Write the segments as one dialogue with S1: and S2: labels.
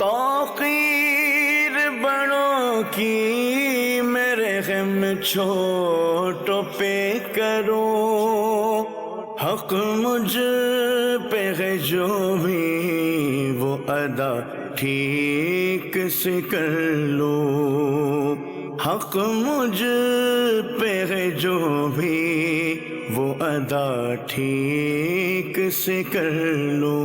S1: توقیر بڑوں کی میرے غم چھوٹوں پہ کرو، حق مجھ پہ ہے جو بھی وہ ادا ٹھیک سے کر لو، حق مجھ پہ ہے جو بھی وہ ادا ٹھیک سے کر لو۔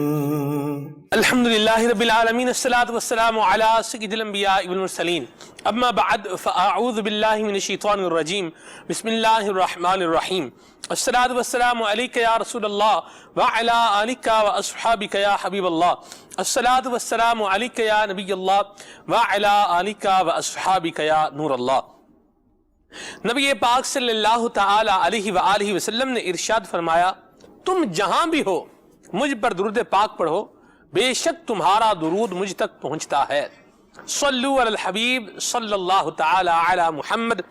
S2: الحمدللہ رب العالمین، الصلاة والسلام علی سید الانبیاء والمرسلین، اما بعد فاعوذ باللہ من الشیطان الرجیم، بسم اللہ الرحمن الرحیم، الصلاة والسلام علیک یا رسول اللہ وعلی آلک واصحابک یا حبیب اللہ، الصلاة والسلام علیک یا نبی اللہ وعلی آلک واصحابک یا نور اللہ۔ نبی پاک صلی اللہ تعالی علیہ وآلہ وسلم نے ارشاد فرمایا، تم جہاں بھی ہو مجھ پر درود پاک پڑھو، بے شک تمہارا درود مجھ تک پہنچتا ہے۔ صلو علی الحبیب صلی اللہ تعالی علی محمد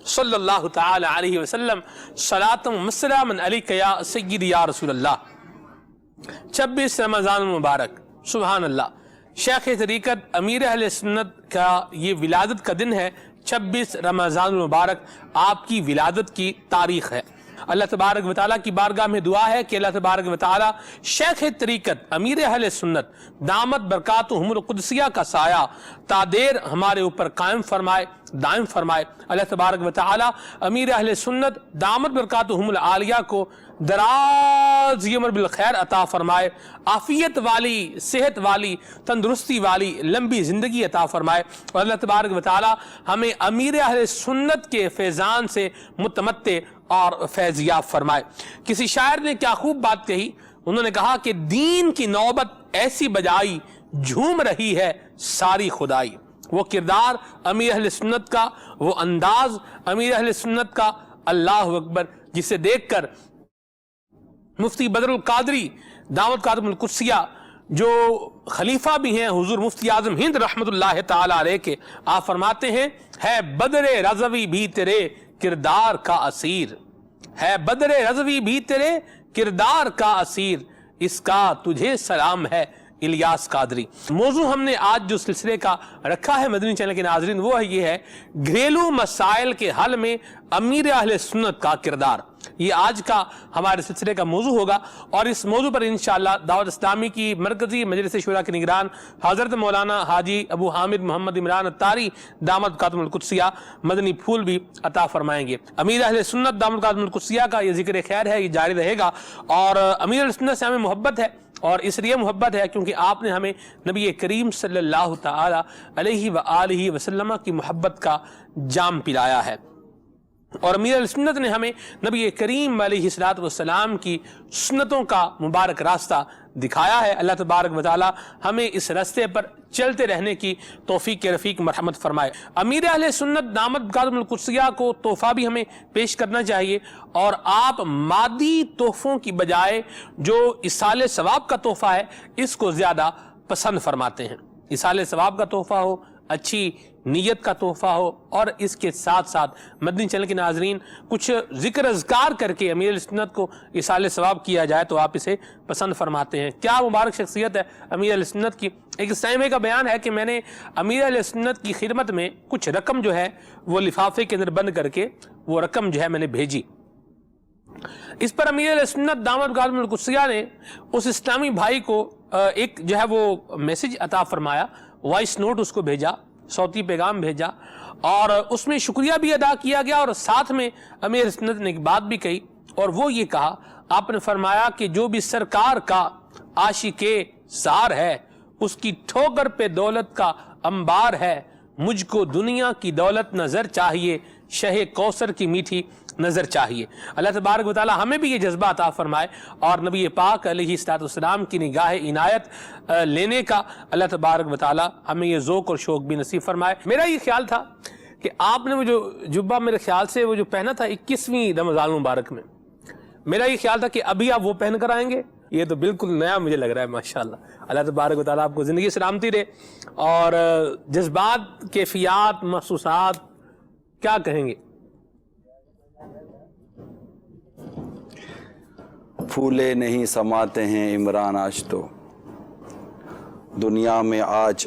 S2: صلی اللہ تعالی علیہ وسلم، صلاۃ و سلاما علیک یا سیدی یا رسول اللہ۔ 26 رمضان المبارک، سبحان اللہ، شیخ طریقت امیر اہل سنت کا یہ ولادت کا دن ہے۔ 26 رمضان المبارک آپ کی ولادت کی تاریخ ہے۔ اللہ تبارک و تعالیٰ کی بارگاہ میں دعا ہے کہ اللہ تبارک و تعالیٰ شیخ طریقت امیر اہل سنت دامت برکاتہم القدسیہ کا سایہ تا دیر ہمارے اوپر قائم فرمائے، دائم فرمائے۔ اللہ تبارک و تعالیٰ امیر اہل سنت دامت برکاتہم العالیہ کو دراز عمر بالخیر عطا فرمائے، عافیت والی، صحت والی، تندرستی والی لمبی زندگی عطا فرمائے، اور اللہ تبارک و تعالیٰ ہمیں امیر اہل سنت کے فیضان سے متمتع اور فیضیاب فرمائے۔ کسی شاعر نے کیا خوب بات کہی، انہوں نے کہا کہ دین کی نوبت ایسی بجائی جھوم رہی ہے ساری خدائی۔ وہ کردار امیر اہل سنت کا، وہ انداز امیر اہل سنت کا، اللہ اکبر، جسے دیکھ کر مفتی بدر القادری دعوت کاتم القدسیہ جو خلیفہ بھی ہیں حضور مفتی اعظم ہند رحمت اللہ تعالی علیہ کے، آپ فرماتے ہیں، ہے بدر رضوی بھی تیرے کردار کا اسیر، ہے بدر رضوی بھی تیرے کردار کا اسیر، اس کا تجھے سلام ہے الیاس قادری۔ موضوع ہم نے آج جو سلسلے کا رکھا ہے مدنی چینل کے ناظرین، وہ یہ ہے گھریلو مسائل کے حل میں امیر اہل سنت کا کردار۔ یہ آج کا ہمارے سلسلے کا موضوع ہوگا، اور اس موضوع پر انشاءاللہ دعوت اسلامی کی مرکزی مجلس شورا کے نگران حضرت مولانا حاجی ابو حامد محمد عمران الطاری دامت کاتم القدسیہ مدنی پھول بھی عطا فرمائیں گے۔ امیر اہل سنت دامت کاتم القدسیہ کا یہ ذکر خیر ہے، یہ جاری رہے گا، اور امیر اہل سنت سے ہمیں محبت ہے، اور اس لیے محبت ہے کیونکہ آپ نے ہمیں نبی کریم صلی اللہ تعالی علیہ وآلہ وسلم کی محبت کا جام پلایا ہے، اور امیر اہل سنت نے ہمیں نبی کریم علیہ السلام کی سنتوں کا مبارک راستہ دکھایا ہے۔ اللہ تبارک و تعالی ہمیں اس راستے پر چلتے رہنے کی توفیق رفیق مرحمت فرمائے۔ امیر اہل سنت دامت کاتم القدسیہ کو تحفہ بھی ہمیں پیش کرنا چاہیے، اور آپ مادی تحفوں کی بجائے جو ایصال ثواب کا تحفہ ہے اس کو زیادہ پسند فرماتے ہیں۔ ایصال ثواب کا تحفہ ہو، اچھی نیت کا تحفہ ہو، اور اس کے ساتھ ساتھ مدنی چینل کے ناظرین کچھ ذکر اذکار کر کے امیر سنت کو ایصال ثواب کیا جائے تو آپ اسے پسند فرماتے ہیں۔ کیا مبارک شخصیت ہے امیر اہل سنت کی۔ ایک سائمے کا بیان ہے کہ میں نے امیر اہل سنت کی خدمت میں کچھ رقم جو ہے وہ لفافے کے اندر بند کر کے وہ رقم جو ہے میں نے بھیجی۔ اس پر امیر اہل سنت دامت کاتم القدسیہ نے اس اسلامی بھائی کو ایک جو ہے وہ میسج عطا فرمایا، وائس نوٹ اس کو بھیجا، صوتی پیغام بھیجا، اور اس میں شکریہ بھی ادا کیا گیا، اور ساتھ میں امیر سنت نے ایک بات بھی کہی، اور وہ یہ کہا، آپ نے فرمایا کہ جو بھی سرکار کا عاشق زار ہے اس کی ٹھوکر پہ دولت کا انبار ہے، مجھ کو دنیا کی دولت نظر چاہیے، شہ کوثر کی میٹھی نظر چاہیے۔ اللہ تبارک و تعالی ہمیں بھی یہ جذبہ عطا فرمائے، اور نبی پاک علیہ السلام کی نگاہ عنایت لینے کا اللہ تبارک و تعالی ہمیں یہ ذوق اور شوق بھی نصیب فرمائے۔ میرا یہ خیال تھا کہ آپ نے وہ جو جبہ میرے خیال سے وہ جو پہنا تھا 21ویں رمضان مبارک میں، میرا یہ خیال تھا کہ ابھی آپ وہ پہن کر آئیں گے، یہ تو بالکل نیا مجھے لگ رہا ہے۔ ماشاءاللہ، اللہ تبارک و تعالیٰ آپ کو زندگی سلامتی رہے، اور جذبات، کیفیات، محسوسات کیا کہیں گے؟
S3: پھولے نہیں سماتے ہیں عمران آج تو، دنیا میں آج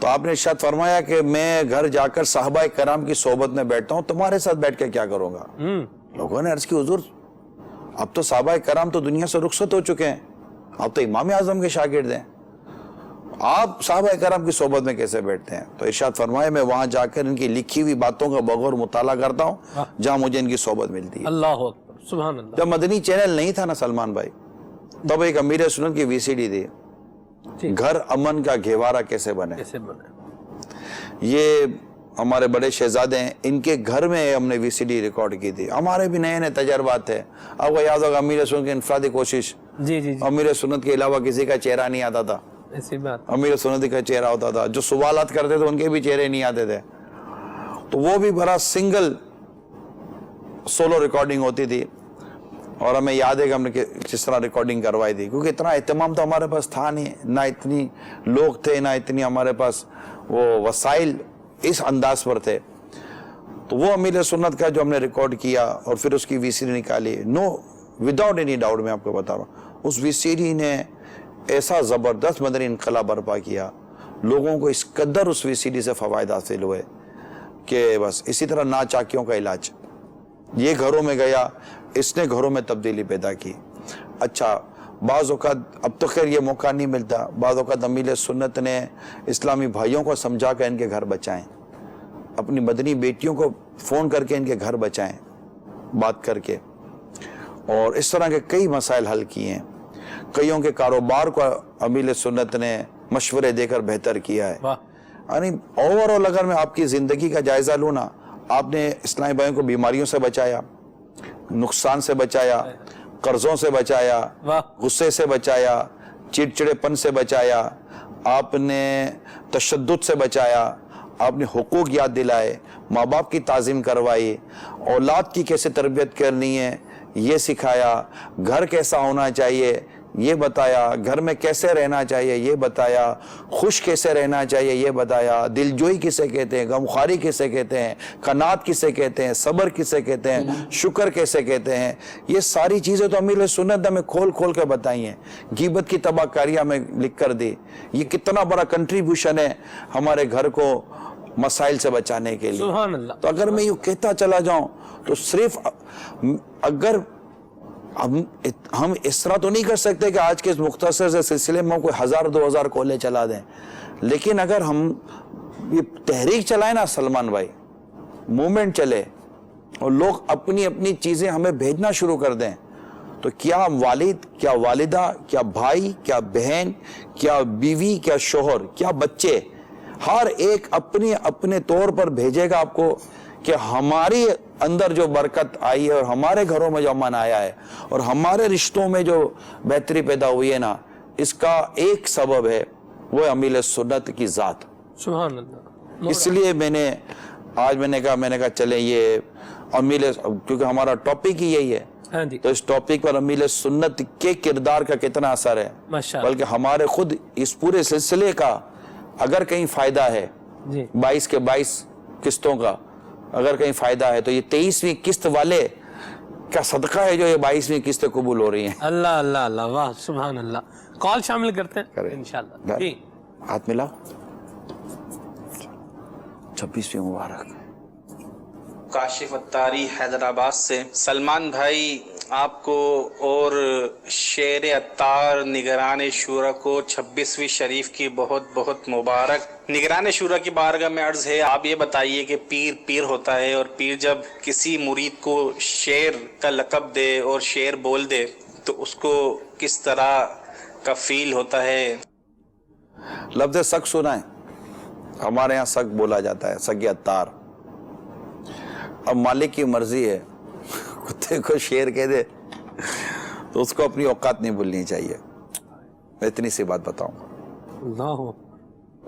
S1: تو آپ نے ارشاد فرمایا کہ میں گھر جا کر صحابہ کرام کی صحبت میں بیٹھتا ہوں، تمہارے ساتھ بیٹھ کے کیا کروں گا؟ لوگوں نے عرض کی حضور اب تو صحابہ کرام تو دنیا سے رخصت ہو چکے ہیں، اب تو امام اعظم کے شاگرد ہیں، آپ صحابہ کرام کی صحبت میں کیسے بیٹھتے ہیں؟ تو ارشاد فرمایا میں وہاں جا کر ان کی لکھی ہوئی باتوں کا بغور مطالعہ کرتا ہوں جہاں مجھے ان کی صحبت ملتی ہے۔
S2: اللہ اکبر، سبحان اللہ۔
S1: جب مدنی چینل نہیں تھا نا سلمان بھائی، تب ایک امیر سنت کی VCD تھی، گھر امن کا گھیوارہ کیسے بنے۔ یہ ہمارے بڑے شہزادے ہیں، ان کے گھر میں ہم نے VCD ریکارڈ کی تھی، ہمارے بھی نئے نئے تجربات تھے۔ آپ کو یاد ہوگا امیر سنت کی انفرادی کوشش، امیر سنت کے علاوہ کسی کا چہرہ نہیں آتا تھا،
S2: ایسی بات،
S1: امیر سنت کا چہرہ ہوتا تھا، جو سوالات کرتے تھے ان کے بھی چہرے نہیں آتے تھے، تو وہ بھی بڑا سنگل سولو ریکارڈنگ ہوتی تھی، اور ہمیں یاد ہے کہ ہم نے کس طرح ریکارڈنگ کروائی تھی، کیونکہ اتنا اہتمام تو ہمارے پاس تھا نہیں، نہ اتنی لوگ تھے، نہ اتنی ہمارے پاس وہ وسائل اس انداز پر تھے۔ تو وہ امیر سنت کا جو ہم نے ریکارڈ کیا اور پھر اس کی VCD نکالی، وداؤٹ اینی ڈاؤٹ میں آپ کو بتا رہا ہوں، اس VCD نے ایسا زبردست مدنی انقلاب برپا کیا، لوگوں کو اس قدر اس VCD سے فوائد حاصل ہوئے کہ بس اسی طرح ناچاکیوں کا علاج، یہ گھروں میں گیا، اس نے گھروں میں تبدیلی پیدا کی۔ اچھا بعض اوقات اب تو خیر یہ موقع نہیں ملتا، بعض اوقات امیر سنت نے اسلامی بھائیوں کو سمجھا کر ان کے گھر بچائیں، اپنی مدنی بیٹیوں کو فون کر کے ان کے گھر بچائیں، بات کر کے، اور اس طرح کے کئی مسائل حل کیے ہیں۔ کئیوں کے کاروبار کو امیر سنت نے مشورے دے کر بہتر کیا ہے۔ یعنی اوورآل اگر میں آپ کی زندگی کا جائزہ لوں نا، آپ نے اسلامی بھائیوں کو بیماریوں سے بچایا، نقصان سے بچایا، قرضوں سے بچایا، غصے سے بچایا، چڑچڑے پن سے بچایا، آپ نے تشدد سے بچایا، آپ نے حقوق یاد دلائے، ماں باپ کی تعظیم کروائی، اولاد کی کیسے تربیت کرنی ہے یہ سکھایا، گھر کیسا ہونا چاہیے یہ بتایا، گھر میں کیسے رہنا چاہیے یہ بتایا، خوش کیسے رہنا چاہیے یہ بتایا، دلجوئی کسے کہتے ہیں، غمخواری کسے کہتے ہیں، قناعت کسے کہتے ہیں، صبر کسے کہتے ہیں، شکر کیسے کہتے ہیں، یہ ساری چیزیں تو امیر سنت نے ہمیں کھول کھول کے بتائی ہیں۔ غیبت کی تباہ کاریاں میں لکھ کر دی، یہ کتنا بڑا کنٹریبیوشن ہے ہمارے گھر کو مسائل سے بچانے کے لیے۔
S2: سبحان اللہ۔
S1: تو اگر میں یوں کہتا چلا جاؤں تو صرف اگر ہم اس طرح تو نہیں کر سکتے کہ آج کے اس مختصر سے سلسلے میں کوئی 1000-2000 کولے چلا دیں، لیکن اگر ہم یہ تحریک چلائیں نا سلمان بھائی، موومنٹ چلے اور لوگ اپنی اپنی چیزیں ہمیں بھیجنا شروع کر دیں، تو کیا والد، کیا والدہ، کیا بھائی، کیا بہن، کیا بیوی، کیا شوہر، کیا بچے، ہر ایک اپنے اپنے طور پر بھیجے گا آپ کو کہ ہماری اندر جو برکت آئی ہے اور ہمارے گھروں میں جو امن آیا ہے اور ہمارے رشتوں میں جو بہتری پیدا ہوئی ہے نا، اس کا ایک سبب ہے وہ امیر سنت کی ذات۔
S2: سبحان اللہ۔
S1: اس لیے میں نے کہا چلیں یہ امیر، کیونکہ ہمارا ٹاپک ہی یہی ہے، تو اس ٹاپک پر امیر سنت کے کردار کا کتنا اثر ہے، بلکہ ہمارے خود اس پورے سلسلے کا اگر کہیں فائدہ ہے، 22 کے 22 قسطوں کا اگر کہیں فائدہ ہے تو یہ 23ویں قسط والے کا صدقہ ہے جو یہ 22ویں قسطیں قبول ہو رہی ہیں۔
S2: اللہ اللہ اللہ، واہ سبحان اللہ۔ کال شامل کرتے ہیں انشاءاللہ۔ جی
S1: ہاتھ ملا، 26ویں مبارک۔
S3: کاشف اتاری حیدرآباد سے۔ سلمان بھائی آپ کو اور شیر اتار نگران شورا کو 26ویں شریف کی بہت بہت مبارک۔ نگران شورا کی بارگاہ میں عرض ہے، آپ یہ بتائیے کہ پیر ہوتا ہے، اور پیر جب کسی مرید کو شیر کا لقب دے اور شیر بول دے تو اس کو کس طرح کا فیل ہوتا ہے؟
S1: لفظ سگ سنا ہے، ہمارے ہاں سگ بولا جاتا ہے، سگ اتار۔ اب مالک کی مرضی ہے، کتے کو شیر کہہ دے تو اس کو اپنی اوقات نہیں بھولنی چاہیے۔ میں اتنی سی بات بتاؤں،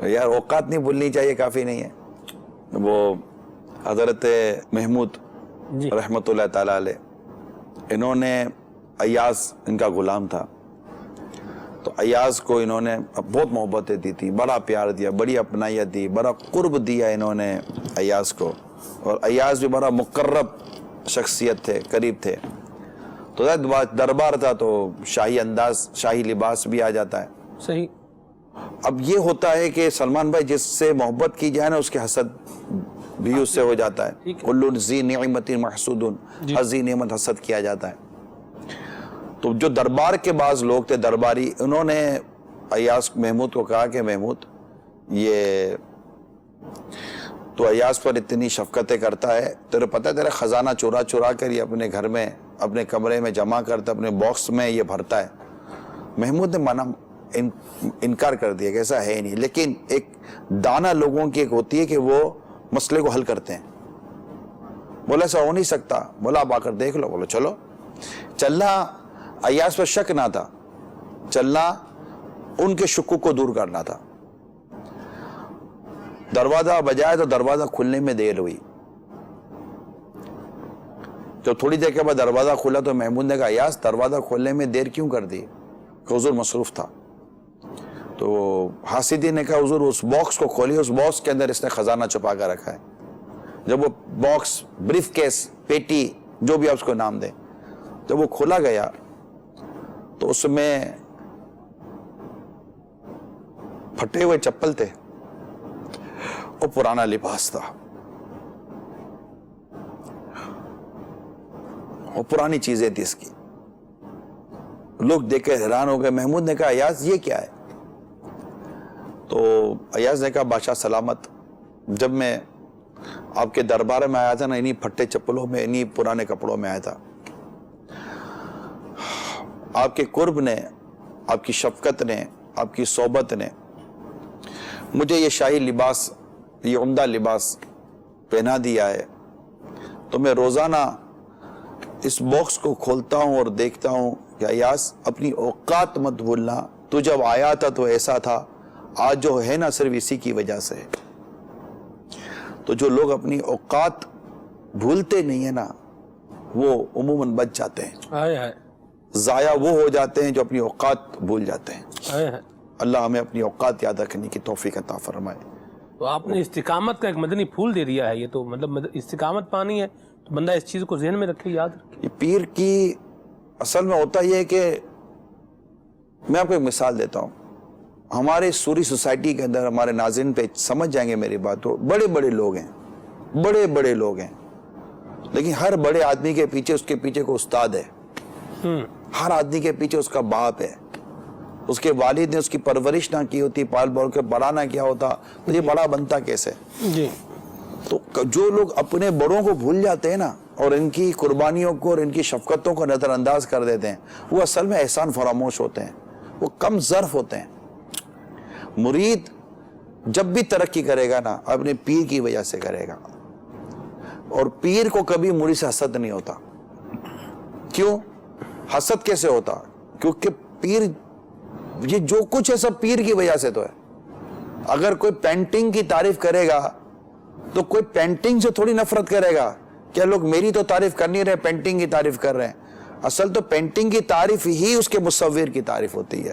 S1: یار اوقات نہیں بھولنی چاہیے کافی نہیں ہے۔ وہ حضرت محمود رحمت اللہ تعالیٰ علیہ، انہوں نے ایاز ان کا غلام تھا، تو ایاز کو انہوں نے بہت محبتیں دی تھی، بڑا پیار دیا، بڑی اپنائیت دی، بڑا قرب دیا انہوں نے ایاز کو، اور ایاز بھی بڑا مقرب شخصیت تھے، قریب تھے۔ تو دربار تھا تو شاہی انداز، شاہی لباس بھی آ جاتا ہے۔
S2: صحیح۔
S1: اب یہ ہوتا ہے کہ سلمان بھائی جس سے محبت کی جائے نا اس کے حسد بھی اس سے ہو جاتا ہے. کل ذی نعمت محسود، ہر ذی نعمت حسد کیا جاتا ہے. تو جو دربار کے بعض لوگ تھے درباری، انہوں نے ایاز محمود کو کہا کہ محمود یہ تو ایاز پر اتنی شفقتیں کرتا ہے، تیرے پتہ ہے تیرا خزانہ چورا چورا کر یہ اپنے گھر میں اپنے کمرے میں جمع کرتا، اپنے باکس میں یہ بھرتا ہے. محمود نے منع انکار کر دیا کہ ایسا ہے نہیں، لیکن ایک دانا لوگوں کی ایک ہوتی ہے کہ وہ مسئلے کو حل کرتے ہیں. بولا ایسا ہو نہیں سکتا. بولا آپ آ کر دیکھ لو. بولو چلو. چلنا ایاز پر شک نہ تھا، چلنا ان کے شکوک کو دور کرنا تھا. دروازہ بجایا تو دروازہ کھلنے میں دیر ہوئی. جب تھوڑی دیر کے بعد دروازہ کھلا تو محمود نے کہا ایاز دروازہ کھولنے میں دیر کیوں کر دی؟ کہ حضور مصروف تھا. تو حاسدی نے کہا حضور اس باکس کو کھولی، اس باکس کے اندر اس نے خزانہ چھپا کر رکھا ہے. جب وہ باکس، بریف کیس، پیٹی، جو بھی آپ اس کو نام دیں، جب وہ کھولا گیا تو اس میں پھٹے ہوئے چپل تھے اور پرانا لباس تھا اور پرانی چیزیں تھی اس کی. لوگ دیکھ کے حیران ہو گئے. محمود نے کہا ایاز یہ کیا ہے؟ تو ایاز نے کہا بادشاہ سلامت، جب میں آپ کے دربار میں آیا تھا نا، انہی پھٹے چپلوں میں، انہی پرانے کپڑوں میں آیا تھا. آپ کے قرب نے، آپ کی شفقت نے، آپ کی صحبت نے مجھے یہ شاہی لباس، یہ عمدہ لباس پہنا دیا ہے. تو میں روزانہ اس باکس کو کھولتا ہوں اور دیکھتا ہوں کہ ایاز اپنی اوقات مت بھولنا، تو جب آیا تھا تو ایسا تھا، آج جو ہے نا صرف اسی کی وجہ سے. تو جو لوگ اپنی اوقات بھولتے نہیں ہیں نا وہ عموماً بچ جاتے ہیں. ضائع وہ ہو جاتے ہیں جو اپنی اوقات بھول جاتے ہیں. اللہ ہمیں اپنی اوقات یاد رکھنے کی توفیق عطا فرمائے.
S2: تو آپ نے استقامت کا ایک مدنی پھول دے دیا ہے. یہ تو مطلب استقامت پانی ہے تو بندہ اس چیز کو ذہن میں رکھے، یاد رکھے.
S1: یہ پیر کی اصل میں ہوتا یہ ہے کہ میں آپ کو ایک مثال دیتا ہوں. ہمارے سوری سوسائٹی کے اندر ہمارے ناظرین پہ سمجھ جائیں گے میری بات، تو بڑے بڑے لوگ ہیں، بڑے بڑے لوگ ہیں، لیکن ہر بڑے آدمی کے پیچھے اس کے پیچھے کوئی استاد ہے. ہر آدمی کے پیچھے اس کا باپ ہے. اس کے والد نے اس کی پرورش نہ کی ہوتی، پال بال کے بڑا نہ کیا ہوتا تو یہ بڑا بنتا کیسے؟
S2: جی.
S1: تو جو لوگ اپنے بڑوں کو بھول جاتے ہیں نا اور ان کی قربانیوں کو اور ان کی شفقتوں کو نظر انداز کر دیتے ہیں، وہ اصل میں احسان فراموش ہوتے ہیں، وہ کم ظرف ہوتے ہیں. مرید جب بھی ترقی کرے گا نا اپنے پیر کی وجہ سے کرے گا، اور پیر کو کبھی مرید سے حسد نہیں ہوتا. کیوں حسد کیسے ہوتا؟ کیونکہ پیر، یہ جو کچھ ہے سب پیر کی وجہ سے تو ہے. اگر کوئی پینٹنگ کی تعریف کرے گا تو کوئی پینٹنگ سے تھوڑی نفرت کرے گا. کیا لوگ میری تو تعریف کر نہیں رہے، پینٹنگ کی تعریف کر رہے ہیں؟ اصل تو پینٹنگ کی تعریف ہی اس کے مصور کی تعریف ہوتی ہے،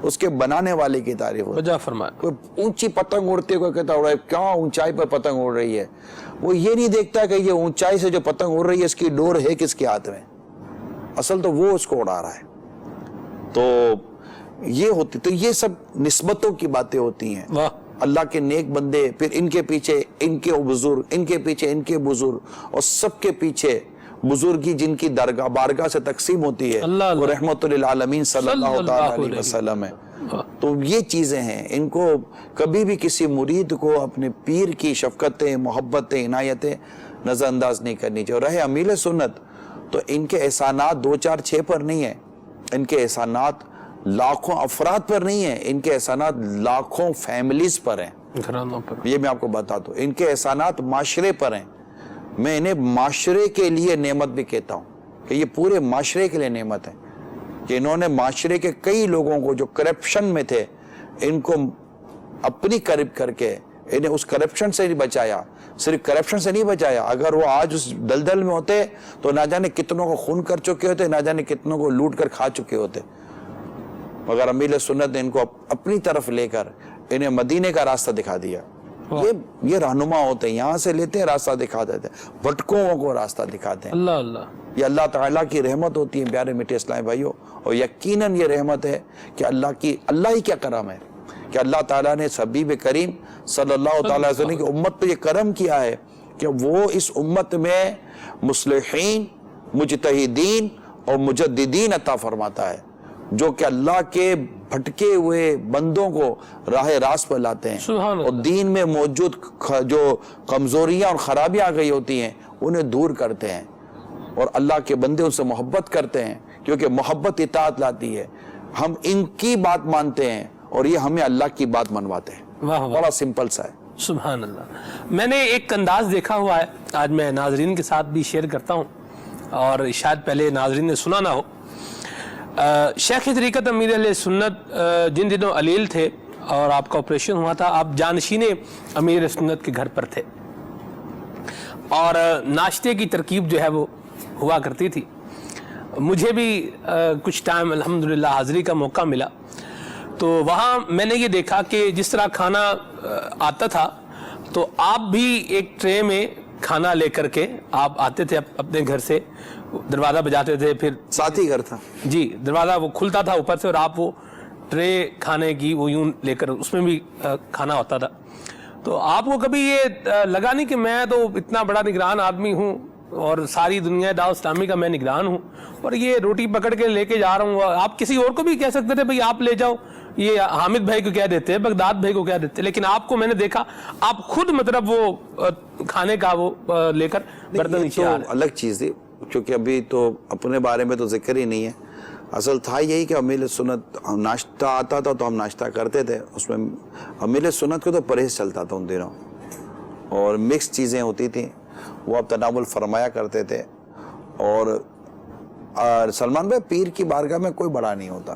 S1: اس کے بنانے والے کی تعریف ہوتی ہے.
S2: وجہ فرمائے.
S1: کوئی اونچی پتنگ اڑتی ہے، کوئی کہتا ہے کیا اونچائی پر پتنگ اڑ رہی ہے. وہ یہ نہیں دیکھتا کہ یہ اونچائی سے جو پتنگ اڑ رہی ہے اس کی ڈور ہے کس کے ہاتھ میں. اصل تو وہ اس کو اڑا رہا ہے. تو یہ ہوتی، تو یہ سب نسبتوں کی باتیں ہوتی ہیں. اللہ کے نیک بندے، پھر ان کے پیچھے ان کے بزرگ، ان کے پیچھے ان کے بزرگ، اور سب کے پیچھے بزرگی جن کی درگاہ بارگاہ سے تقسیم ہوتی ہے، وہ رحمت للعالمین صلی اللہ علیہ وسلم ہے. تو یہ چیزیں ہیں، ان کو کبھی بھی کسی مرید کو اپنے پیر کی شفقتیں، محبتیں، عنایتیں نظر انداز نہیں کرنی چاہیے. رہے امیل سنت تو ان کے احسانات 2 4 6 پر نہیں ہیں، ان کے احسانات لاکھوں افراد پر نہیں ہیں، ان کے احسانات لاکھوں فیملیز پر ہیں. یہ میں آپ کو بتا دوں، ان کے احسانات معاشرے پر ہیں. میں انہیں معاشرے کے لیے نعمت بھی کہتا ہوں کہ یہ پورے معاشرے کے لیے نعمت ہے کہ انہوں نے معاشرے کے کئی لوگوں کو جو کرپشن میں تھے ان کو اپنی قریب کر کے انہیں اس کرپشن سے نہیں بچایا. صرف کرپشن سے نہیں بچایا، اگر وہ آج اس دلدل میں ہوتے تو نہ جانے کتنوں کو خون کر چکے ہوتے، نہ جانے کتنوں کو لوٹ کر کھا چکے ہوتے. مگر امیل سنت نے ان کو اپنی طرف لے کر انہیں مدینے کا راستہ دکھا دیا. یہ رہنما ہوتے ہیں، یہاں سے لیتے ہیں راستہ دکھا دیتے ہیں، بھٹکوں کو راستہ دکھاتے ہیں. یہ اللہ تعالیٰ کی رحمت ہوتی ہے پیارے میٹھے اسلامی بھائیوں. اور یقیناً یہ رحمت ہے کہ اللہ ہی کیا کرم ہے کہ اللہ تعالیٰ نے حبیب کریم صلی اللہ تعالیٰ علیہ وسلم کی امت پہ یہ کرم کیا ہے کہ وہ اس امت میں مصلحین، مجتہدین اور مجددین عطا فرماتا ہے، جو کہ اللہ کے بھٹکے ہوئے بندوں کو راہ راست پر لاتے ہیں اور دین میں موجود جو کمزوریاں اور خرابیاں آ گئی ہوتی ہیں انہیں دور کرتے ہیں، اور اللہ کے بندے ان سے محبت کرتے ہیں، کیونکہ محبت اطاعت لاتی ہے۔ ہم ان کی بات مانتے ہیں اور یہ ہمیں اللہ کی بات منواتے ہیں۔ بڑا سمپل سا ہے۔
S2: سبحان اللہ۔ میں نے ایک انداز دیکھا ہوا ہے، آج میں ناظرین کے ساتھ بھی شیئر کرتا ہوں، اور شاید پہلے ناظرین نے سنا نہ ہو۔ شیخ طریقت امیر علیہ سنت جن دنوں علیل تھے اور آپ کا آپریشن ہوا تھا، آپ جانشین امیر علیہ سنت کے گھر پر تھے، اور ناشتے کی ترکیب جو ہے وہ ہوا کرتی تھی۔ مجھے بھی کچھ ٹائم الحمدللہ حاضری کا موقع ملا، تو وہاں میں نے یہ دیکھا کہ جس طرح کھانا آتا تھا تو آپ بھی ایک ٹرے میں کھانا لے کر کے آپ آتے تھے اپنے گھر سے، دروازہ بجاتے تھے، پھر
S1: ساتھ ہی گھر تھا
S2: جی دروازہ وہ کھلتا تھا اوپر سے، اور آپ وہ ٹرے کھانے کی وہ یوں لے کر اس میں بھی کھانا ہوتا تھا۔ تو آپ کو کبھی یہ لگا نہیں کہ میں تو اتنا بڑا نگران آدمی ہوں اور ساری دنیا دعوت اسلامی کا میں نگران ہوں، اور یہ روٹی پکڑ کے لے کے جا رہا ہوں؟ آپ کسی اور کو بھی کہہ سکتے تھے بھئی آپ لے جاؤ، یہ حامد بھائی کو کہہ دیتے، بغداد بھائی کو کہہ دیتے، لیکن آپ کو میں نے دیکھا آپ خود مطلب وہ کھانے کا وہ لے کر برتن نیچے آ رہے ہیں۔
S1: الگ چیز تھی، کیونکہ ابھی تو اپنے بارے میں تو ذکر ہی نہیں ہے۔ اصل تھا یہی کہ امیر سنت ناشتہ آتا تھا تو ہم ناشتہ کرتے تھے، اس میں امیر سنت کو تو پرہیز چلتا تھا ان دنوں، اور مکس چیزیں ہوتی تھیں، وہ اب تناول فرمایا کرتے تھے۔ اور سلمان بھائی، پیر کی بارگاہ میں کوئی بڑا نہیں ہوتا۔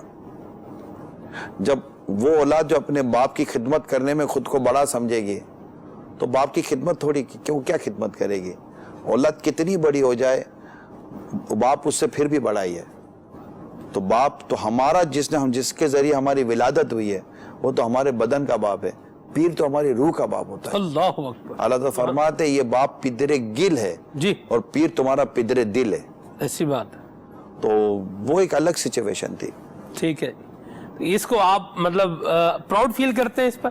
S1: جب وہ اولاد جو اپنے باپ کی خدمت کرنے میں خود کو بڑا سمجھے گی تو باپ کی خدمت تھوڑی کیا خدمت کرے گی؟ اولاد کتنی بڑی ہو جائے باپ اس سے پھر بھی بڑا ہی ہے۔ تو باپ تو ہمارا جس کے ذریعے ہماری ولادت ہوئی ہے وہ تو ہمارے بدن کا باپ ہے، پیر تو ہماری روح کا باپ ہوتا ہے۔
S2: اللہ اکبر۔
S1: اللہ تعالیٰ فرماتے ہیں یہ باپ پدر گل ہے
S2: جی،
S1: اور پیر تمہارا پدر دل ہے۔
S2: ایسی بات ہے۔
S1: تو وہ ایک الگ سچویشن تھی۔
S2: ٹھیک ہے، اس کو آپ مطلب پراؤڈ فیل کرتے ہیں اس پر؟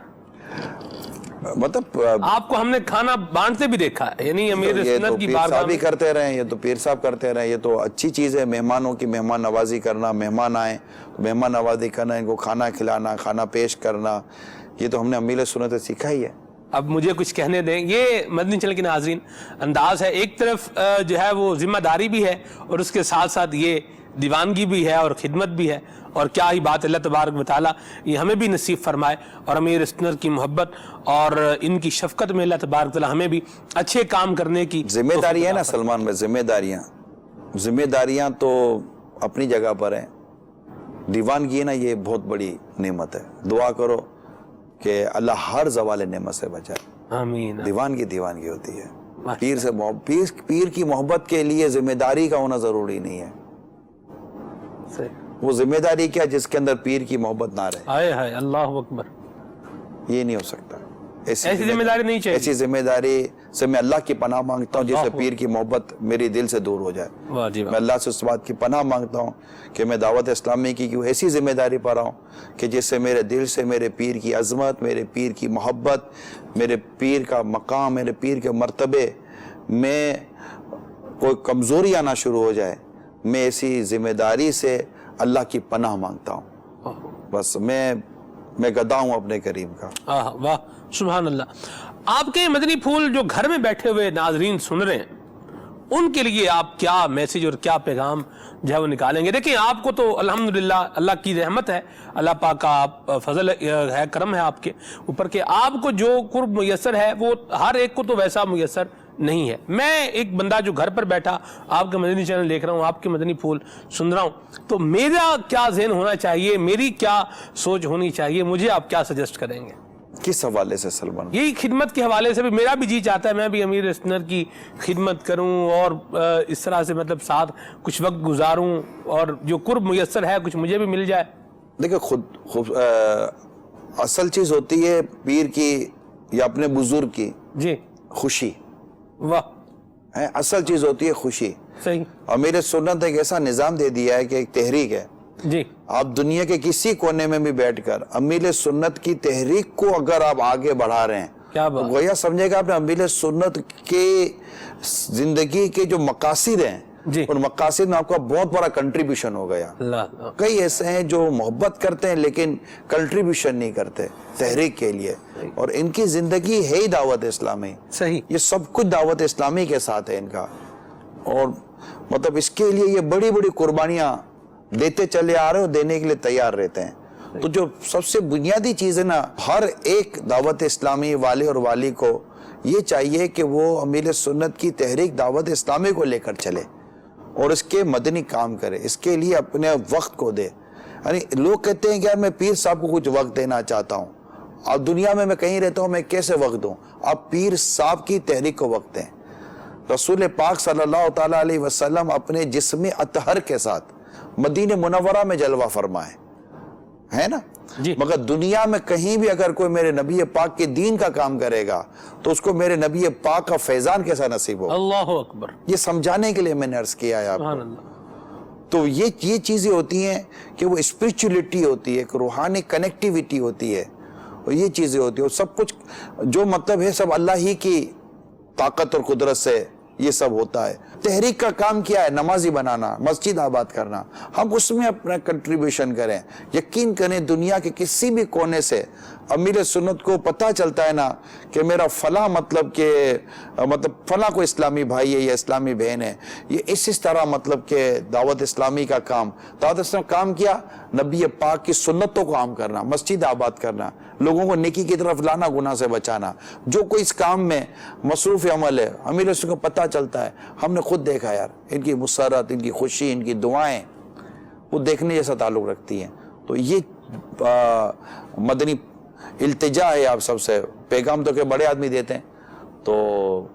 S1: مطلب
S2: آپ کو ہم نے کھانا بانٹتے بھی دیکھا ہے، یعنی امیر سنت کی بارگاہ میں
S1: کرتے رہے، یہ تو پیر صاحب کرتے رہے، یہ تو اچھی چیز ہے۔ مہمانوں کی مہمان نوازی کرنا، مہمان آئیں مہمان نوازی کرنا، ان کو کھانا کھلانا، کھانا پیش کرنا، یہ تو ہم نے امیر سنت سے سیکھا ہی ہے۔
S2: اب مجھے کچھ کہنے دیں، یہ مدنی چینل کے ناظرین انداز ہے، ایک طرف جو ہے وہ ذمہ داری بھی ہے اور اس کے ساتھ ساتھ یہ دیوانگی بھی ہے اور خدمت بھی ہے، اور کیا ہی بات، اللہ تبارک و تعالیٰ یہ ہمیں بھی نصیب فرمائے، اور امیر سنت کی محبت اور ان کی شفقت میں اللہ تبارک و تعالیٰ ہمیں بھی اچھے کام کرنے کی
S1: ذمہ داری ہے نا سلمان میں، ذمہ داریاں تو اپنی جگہ پر ہیں، دیوانگی ہے نا یہ بہت بڑی نعمت ہے۔ دعا کرو کہ اللہ ہر زوال نعمت سے بچائے۔
S2: آمین۔
S1: دیوانگی ہوتی ہے، پیر کی محبت کے لیے ذمہ داری کا ہونا ضروری نہیں ہے۔ وہ ذمہ داری کیا جس کے اندر پیر کی محبت نہ رہے؟
S2: ہائے ہائے، اللہ اکبر،
S1: یہ نہیں ہو سکتا۔
S2: ایسی ذمہ داری نہیں چاہیے۔
S1: ایسی ذمہ داری سے میں اللہ کی پناہ مانگتا ہوں جس سے پیر کی محبت میری دل سے دور ہو جائے۔ میں اللہ سے اس بات کی پناہ مانگتا ہوں کہ میں دعوت اسلامی کی ایسی ذمہ داری پر آؤں کہ جس سے میرے دل سے میرے پیر کی عظمت، میرے پیر کی محبت، میرے پیر کا مقام، میرے پیر کے مرتبے میں کوئی کمزوری آنا شروع ہو جائے۔ میں ایسی ذمہ داری سے اللہ کی پناہ مانگتا ہوں۔ بس میں گدا ہوں اپنے کریم کا۔
S2: واہ، سبحان اللہ۔ آپ کے مدنی پھول جو گھر میں بیٹھے ہوئے ناظرین سن رہے ہیں، ان کے لیے آپ کیا میسیج اور کیا پیغام جو ہے وہ نکالیں گے؟ دیکھیں، آپ کو تو الحمدللہ اللہ کی رحمت ہے، اللہ پاک کا آپ فضل ہے، کرم ہے آپ کے اوپر کہ آپ کو جو قرب میسر ہے وہ ہر ایک کو تو ویسا میسر نہیں ہے۔ میں ایک بندہ جو گھر پر بیٹھا آپ کا مدنی چینل دیکھ رہا ہوں، آپ کے مدنی پھول سن رہا ہوں، تو میرا کیا ذہن ہونا چاہیے، میری کیا سوچ ہونی چاہیے، مجھے آپ کیا سجیسٹ کریں گے؟
S1: کس حوالے سے سلمان؟
S2: یہی خدمت کے حوالے سے بھی میرا بھی جی چاہتا ہے میں بھی امیر سنت کی خدمت کروں اور اس طرح سے مطلب ساتھ کچھ وقت گزاروں اور جو قرب میسر ہے کچھ مجھے بھی مل جائے۔
S1: دیکھیں، اصل چیز ہوتی ہے پیر کی یا اپنے بزرگ کی
S2: جی،
S1: خوشی۔
S2: واہ،
S1: اصل چیز ہوتی ہے خوشی۔
S2: صحیح۔
S1: امیر سنت ایک ایسا نظام دے دیا ہے کہ ایک تحریک ہے،
S2: جی،
S1: آپ دنیا کے کسی کونے میں بھی بیٹھ کر امیل سنت کی تحریک کو اگر آپ آگے بڑھا رہے ہیں، تو گویا سمجھے گا آپ نے امیل سنت کے زندگی کے جو مقاصد ہیں اور مقاصد میں آپ کا بہت بڑا کنٹریبیوشن ہو گیا۔ کئی ایسے ہیں جو محبت کرتے ہیں لیکن کنٹریبیوشن نہیں کرتے تحریک کے لیے، اور ان کی زندگی ہے ہی دعوت اسلامی، یہ سب کچھ دعوت اسلامی کے ساتھ ہے ان کا، اور مطلب اس کے لیے یہ بڑی بڑی قربانیاں دیتے چلے آ رہے اور دینے کے لیے تیار رہتے ہیں۔ تو جو سب سے بنیادی چیز ہے نا، ہر ایک دعوت اسلامی والے اور والی کو یہ چاہیے کہ وہ امیل سنت کی تحریک دعوت اسلامی کو لے کر چلے اور اس کے مدنی کام کرے، اس کے لیے اپنے وقت کو دے۔ یعنی لوگ کہتے ہیں کہ یار میں پیر صاحب کو کچھ وقت دینا چاہتا ہوں، اب دنیا میں کہیں رہتا ہوں، میں کیسے وقت دوں؟ آپ پیر صاحب کی تحریک کو وقت دیں۔ رسول پاک صلی اللہ تعالیٰ علیہ وسلم اپنے جسم اطہر کے ساتھ مدینہ منورہ میں جلوہ فرمائے ہے نا، مگر دنیا میں کہیں بھی اگر کوئی میرے نبی پاک کے دین کا کام کرے گا تو اس کو میرے نبی پاک کا فیضان کیسا نصیب ہو۔
S2: اللہ اکبر،
S1: یہ سمجھانے کے لیے میں نے عرض کیا ہے آپ کو۔ تو یہ چیزیں ہوتی ہیں کہ وہ اسپرچولیٹی ہوتی ہے، ایک روحانی کنیکٹیویٹی ہوتی ہے، اور یہ چیزیں ہوتی ہیں، اور سب کچھ جو مطلب ہے سب اللہ ہی کی طاقت اور قدرت سے یہ سب ہوتا ہے۔ تحریک کا کام کیا ہے؟ نمازی بنانا، مسجد آباد کرنا، ہم اس میں اپنا کنٹریبیوشن کریں۔ یقین کریں دنیا کے کسی بھی کونے سے امیل سنت کو پتہ چلتا ہے نا کہ میرا فلاں مطلب فلاں کو اسلامی بھائی ہے یا اسلامی بہن ہے، یہ اس طرح مطلب کہ دعوت اسلامی کا کام، دعوت اسلامی کام کیا نبی پاک کی سنتوں کو عام کرنا، مسجد آباد کرنا، لوگوں کو نیکی کی طرف لانا، گناہ سے بچانا۔ جو کوئی اس کام میں مصروف عمل ہے امیل سنت کو پتہ چلتا ہے، ہم نے خود دیکھا یار ان کی مسرت، ان کی خوشی، ان کی دعائیں وہ دیکھنے جیسا تعلق رکھتی ہیں۔ تو یہ مدنی التجا ہے آپ سب سے۔ پیغام تو کہ بڑے آدمی دیتے ہیں، تو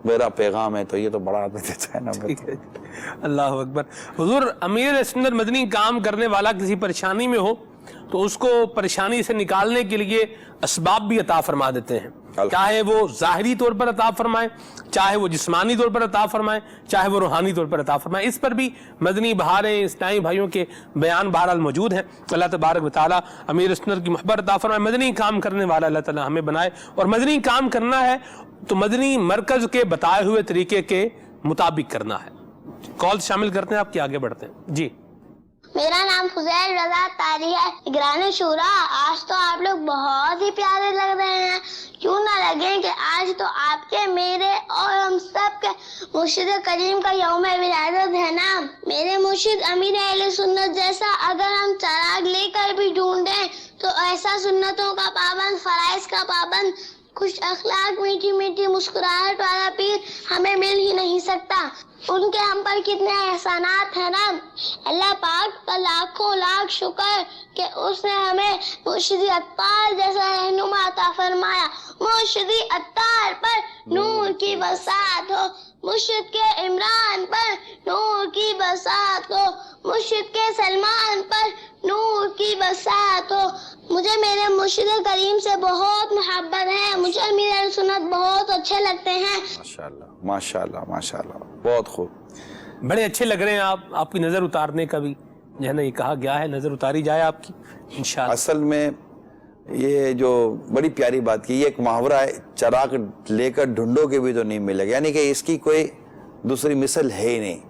S1: میرا پیغام ہے تو یہ تو بڑا آدمی دیتا ہے نا۔
S2: اللہ اکبر۔ حضور، امیر سنت مدنی کام کرنے والا کسی پریشانی میں ہو تو اس کو پریشانی سے نکالنے کے لیے اسباب بھی عطا فرما دیتے ہیں، چاہے وہ ظاہری طور پر عطا فرمائے، چاہے وہ جسمانی طور پر عطا فرمائے، چاہے وہ روحانی طور پر عطا فرمائے۔ اس پر بھی مدنی بہاریں اسلامی بھائیوں کے بیان بہرحال موجود ہیں۔ اللہ تبارک و تعالیٰ امیر سنت کی محبت عطا فرمائے، مدنی کام کرنے والا اللہ تعالیٰ ہمیں بنائے، اور مدنی کام کرنا ہے تو مدنی مرکز کے بتائے ہوئے طریقے کے مطابق کرنا ہے۔ کال شامل کرتے ہیں آپ کی، آگے بڑھتے ہیں۔ جی،
S4: میرا نام فضیل رضا طاری ہے۔ نگران شورا، آج تو آپ لوگ بہت ہی پیارے لگ رہے ہیں، کیوں نہ لگیں کہ آج تو آپ کے، میرے اور ہم سب کے مرشد کریم کا یوم ولادت ہے نا۔ میرے مرشد امیر اہل سنت جیسا اگر ہم چراغ لے کر بھی ڈھونڈیں تو ایسا سنتوں کا پابند، فرائض کا پابند، خوش اخلاق، میٹھی میٹھی مسکراہٹ والا پیر ہمیں مل ہی نہیں سکتا۔ ان کے ہم پر کتنے احسانات ہیں نا۔ اللہ پاک کا لاکھوں لاکھ شکر کہ اس نے ہمیں مرشدی عطار جیسا رہنما عطا فرمایا۔ مرشدی عطار پر نور کی بساط ہو، مرشد کے عمران پر نور کی بساط ہو، مرشد کے سلمان پر نور کی بساط ہو۔ مجھے میرے مرشد کریم سے بہت محبت ہے، مجھے امیر سنت بہت اچھے لگتے ہیں۔
S1: ماشاءاللہ ماشاءاللہ ماشاءاللہ، بہت خوب،
S2: بڑے اچھے لگ رہے ہیں آپ کی نظر اتارنے کا بھی جو ہے نا، یہ کہا گیا ہے نظر اتاری جائے آپ کی انشاءاللہ۔
S1: اصل میں یہ جو بڑی پیاری بات کی، یہ ایک محاورہ ہے، چراغ لے کر ڈھونڈو کے بھی تو نہیں ملے گا، یعنی کہ اس کی کوئی دوسری مثل ہے ہی نہیں۔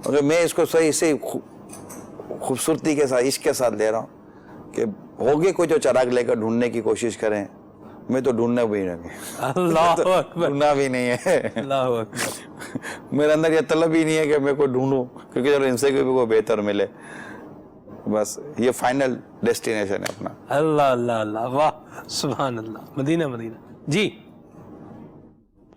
S1: اور میں اس کو صحیح سے خوبصورتی کے ساتھ، عشق کے ساتھ لے رہا ہوں کہ ہوگے کوئی جو چراغ لے کر ڈھونڈنے کی کوشش کریں، میں تو ڈھونڈنا بھی نہیں،
S2: اللہ اکبر،
S1: ڈھونڈنا بھی نہیں ہے،
S2: اللہ اکبر،
S1: میرے اندر یہ طلب ہی نہیں ہے کہ میں کوئی ڈھونڈوں، کیونکہ چلو ان سے کوئی بہتر ملے، بس یہ فائنل ڈیسٹینیشن ہے اپنا۔
S2: اللہ اللہ اللہ، واہ سبحان اللہ، مدینہ مدینہ۔ جی،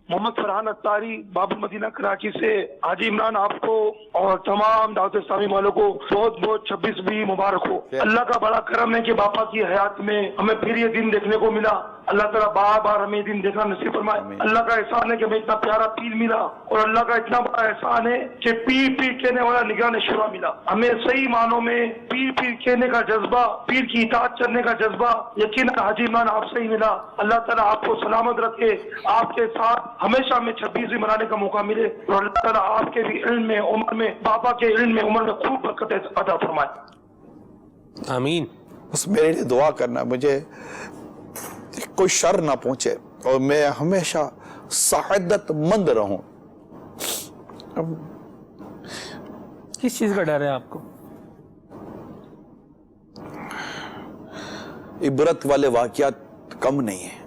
S5: محمد فرحان اتاری، باب المدینہ کراچی سے۔ حاجی عمران آپ کو اور تمام دعوت اسلامی والوں کو بہت بہت 26ویں مبارک ہو۔ اللہ کا بڑا کرم ہے کہ باپا کی حیات میں ہمیں پھر یہ دن دیکھنے کو ملا۔ اللہ تعالیٰ بار بار ہمیں یہ دن دیکھنا نصیب فرمائے۔ اللہ کا احسان ہے کہ ہمیں اتنا پیارا پیر ملا، اور اللہ کا اتنا بڑا احسان ہے کہ پیر پیر کہنے والا نگران شورا ملا۔ ہمیں صحیح معنوں میں پیر پیر کہنے کا جذبہ، پیر کی اطاعت کرنے کا جذبہ یقیناً حاجی عمران آپ سے ہی ملا۔ اللہ تعالیٰ آپ کو سلامت رکھے، آپ کے ساتھ ہمیشہ ہمیں 26ویں منانے کا موقع ملے، اور اللہ تعالیٰ آپ کے بھی علم میں، عمر میں، باپا کے علم میں، عمر میں خوب برکت عطا فرمائے۔
S2: آمین.
S1: بس میرے لیے دعا کرنا, مجھے کوئی شر نہ پہنچے اور میں ہمیشہ سعادت مند رہوں. اب
S2: کس چیز کا ڈر ہے آپ کو؟
S1: عبرت والے واقعات کم نہیں ہیں